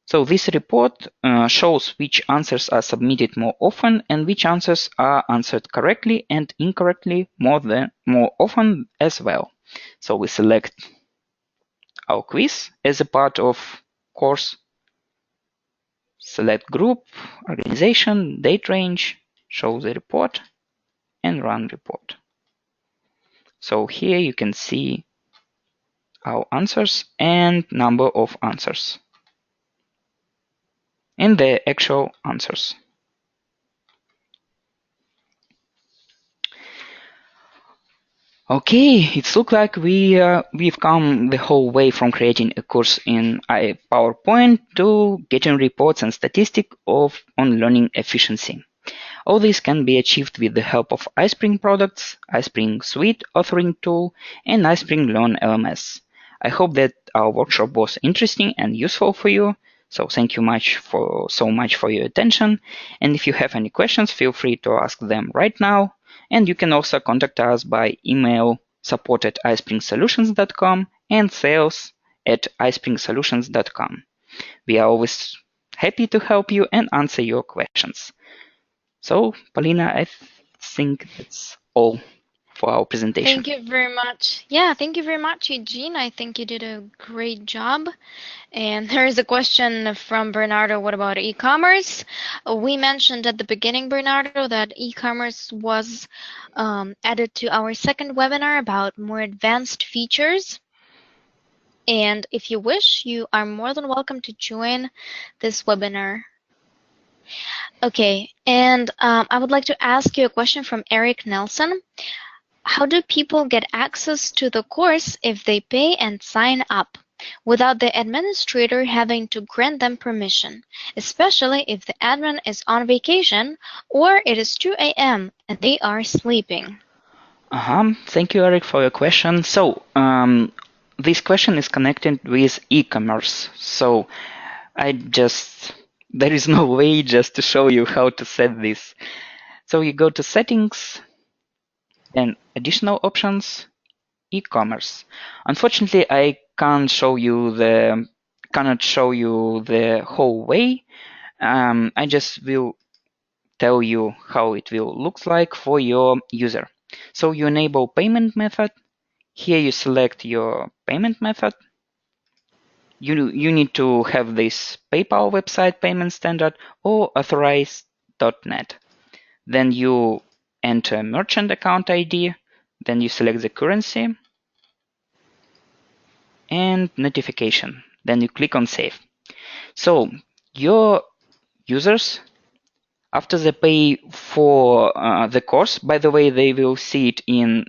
So this report shows which answers are submitted more often and which answers are answered correctly and incorrectly more often as well. So we select our quiz as a part of course, select group, organization, date range, show the report, and run report. So here you can see our answers and number of answers and the actual answers. Okay, it's look like we've come the whole way from creating a course in PowerPoint to getting reports and statistics on learning efficiency. All this can be achieved with the help of iSpring products, iSpring Suite authoring tool, and iSpring Learn LMS. I hope that our workshop was interesting and useful for you. So thank you so much for your attention. And if you have any questions, feel free to ask them right now. And you can also contact us by email support@ispringsolutions.com and sales@ispringsolutions.com. We are always happy to help you and answer your questions. So, Paulina, I think that's all for our presentation. Thank you very much. Yeah, thank you very much, Eugene. I think you did a great job. And there is a question from Bernardo. What about e-commerce? We mentioned at the beginning, Bernardo, that e-commerce was added to our second webinar about more advanced features. And if you wish, you are more than welcome to join this webinar. Okay, and I would like to ask you a question from Eric Nelson. How do people get access to the course if they pay and sign up without the administrator having to grant them permission, especially if the admin is on vacation or it is 2 a.m. and they are sleeping? Thank you, Eric, for your question. So, this question is connected with e-commerce. So, there is no way just to show you how to set this. So you go to settings and additional options, e-commerce. Unfortunately, I cannot show you the whole way. I just will tell you how it will look like for your user. So you enable payment method. Here you select your payment method. You need to have this PayPal website payment standard or authorize.net. Then you enter merchant account ID. Then you select the currency and notification. Then you click on save. So your users, after they pay for the course, by the way, they will see it in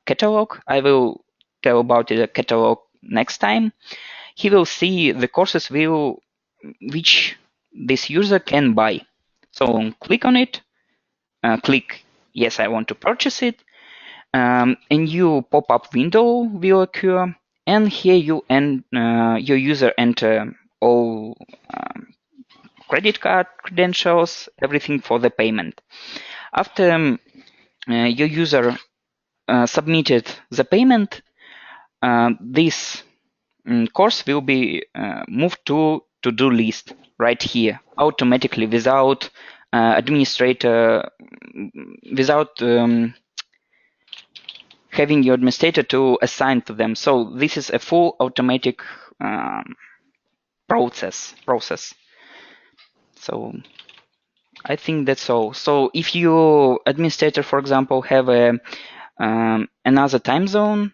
catalog. I will tell about the catalog next time. He will see the courses which this user can buy. So click on it, click yes, I want to purchase it. A new pop-up window will occur, and here your user enter all credit card credentials, everything for the payment. After your user submitted the payment, this course will be moved to to-do list right here automatically without administrator, without having your administrator to assign to them. So this is a full automatic process. So I think that's all. So if your administrator, for example, have another time zone,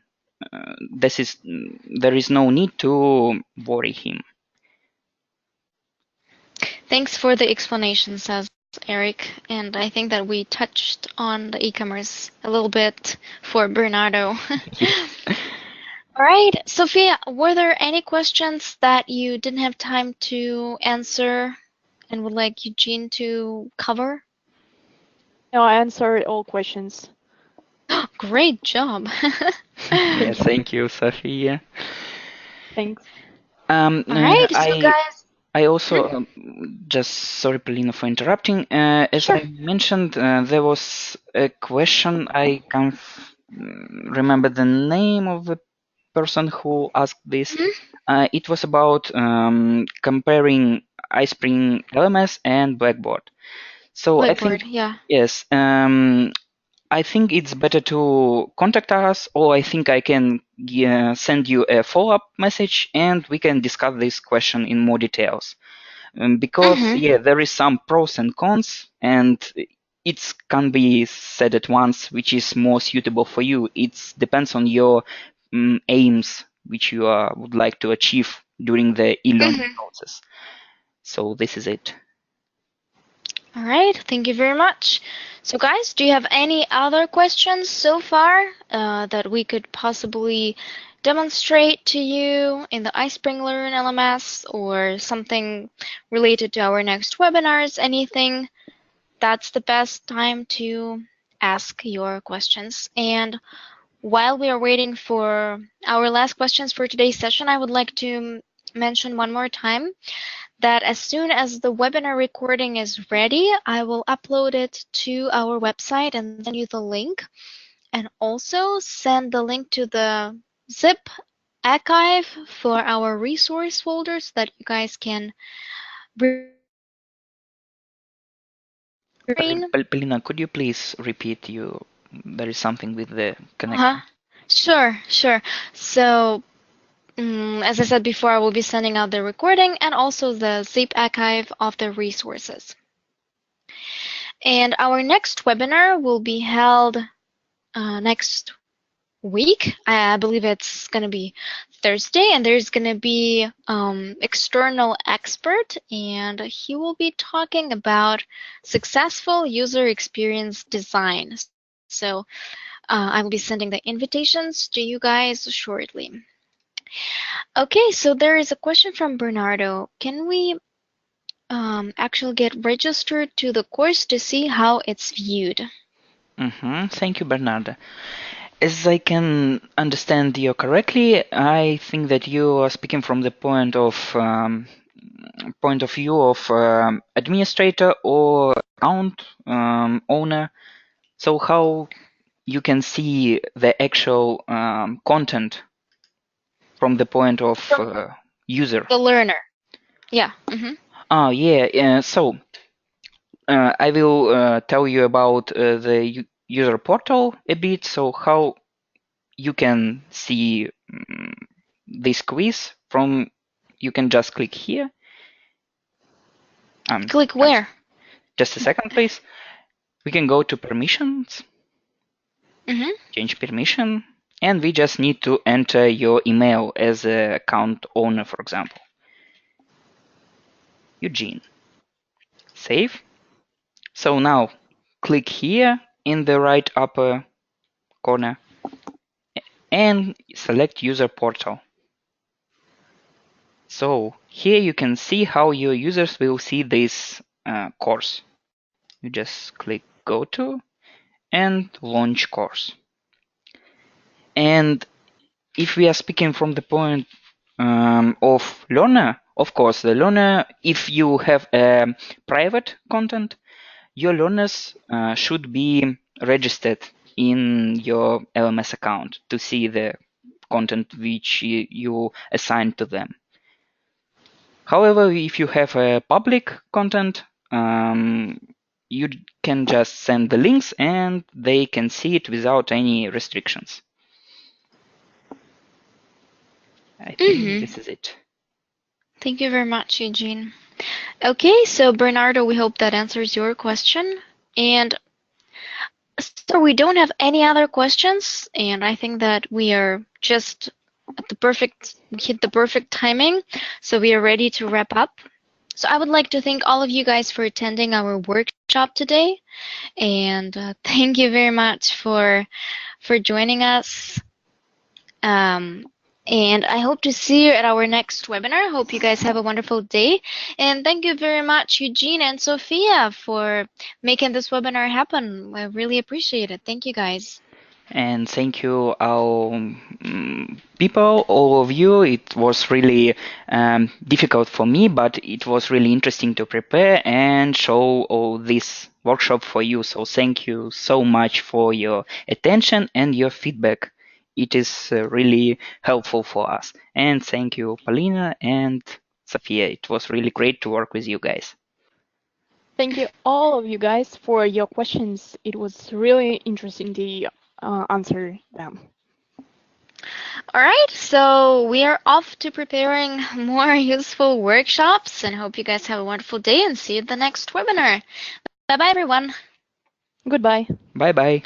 there is no need to worry him. Thanks for the explanation, says Eric. And I think that we touched on the e-commerce a little bit for Bernardo. All right, Sophia, were there any questions that you didn't have time to answer and would like Eugene to cover? No, I answered all questions. Great job. Yeah, thank you, Sophia. Thanks. All right, so guys. I also, just sorry, Polina, for interrupting. As Sure. I mentioned, there was a question. I can't remember the name of the person who asked this. It was about comparing iSpring LMS and Blackboard. So I think, Blackboard, yeah. yes, I think it's better to contact us, or I think I can send you a follow-up message and we can discuss this question in more details. Because, yeah, there is some pros and cons, and it can be said at once which is more suitable for you. It depends on your aims which you would like to achieve during the e-learning process. So this is it. All right, thank you very much. So guys, do you have any other questions so far that we could possibly demonstrate to you in the iSpring Learn LMS or something related to our next webinars, anything? That's the best time to ask your questions. And while we are waiting for our last questions for today's session, I would like to mention one more time that as soon as the webinar recording is ready, I will upload it to our website and send you the link, and also send the link to the zip archive for our resource folder so that you guys can Polina, could you please repeat you? There is something with the Uh-huh. connection. Sure. So, as I said before, I will be sending out the recording and also the zip archive of the resources. And our next webinar will be held next week. I believe it's going to be Thursday, and there's going to be external expert, and he will be talking about successful user experience design. So I will be sending the invitations to you guys shortly. Okay, so there is a question from Bernardo. Can we actually get registered to the course to see how it's viewed? Thank you, Bernarda. As I can understand you correctly, I think that you are speaking from the point of view of administrator or account owner. So how you can see the actual content from the point of user. The learner. Yeah. Yeah. So I will tell you about the user portal a bit. So how you can see this quiz from, you can just click here. Click where? Just a second, please. We can go to permissions, Mm-hmm. change permission, and we just need to enter your email as an account owner, for example. Eugene. Save. So now click here in the right upper corner and select user portal. So here you can see how your users will see this course. You just click go to and launch course. And if we are speaking from the point of learner, of course, the learner, if you have a private content, your learners should be registered in your LMS account to see the content which you assign to them. However, if you have a public content, you can just send the links and they can see it without any restrictions. I think this is it. Thank you very much, Eugene. Okay, so Bernardo, we hope that answers your question. And so we don't have any other questions, and I think that we are just at we hit the perfect timing, so we are ready to wrap up. So I would like to thank all of you guys for attending our workshop today, and thank you very much for joining us. And I hope to see you at our next webinar. Hope you guys have a wonderful day. And thank you very much, Eugene and Sophia, for making this webinar happen. I really appreciate it. Thank you, guys. And thank you, all people, all of you. It was really difficult for me, but it was really interesting to prepare and show all this workshop for you. So thank you so much for your attention and your feedback. It is really helpful for us. And thank you, Paulina and Sophia. It was really great to work with you guys. Thank you, all of you guys, for your questions. It was really interesting to answer them. All right, so we are off to preparing more useful workshops and hope you guys have a wonderful day and see you at the next webinar. Bye-bye, everyone. Goodbye. Bye bye.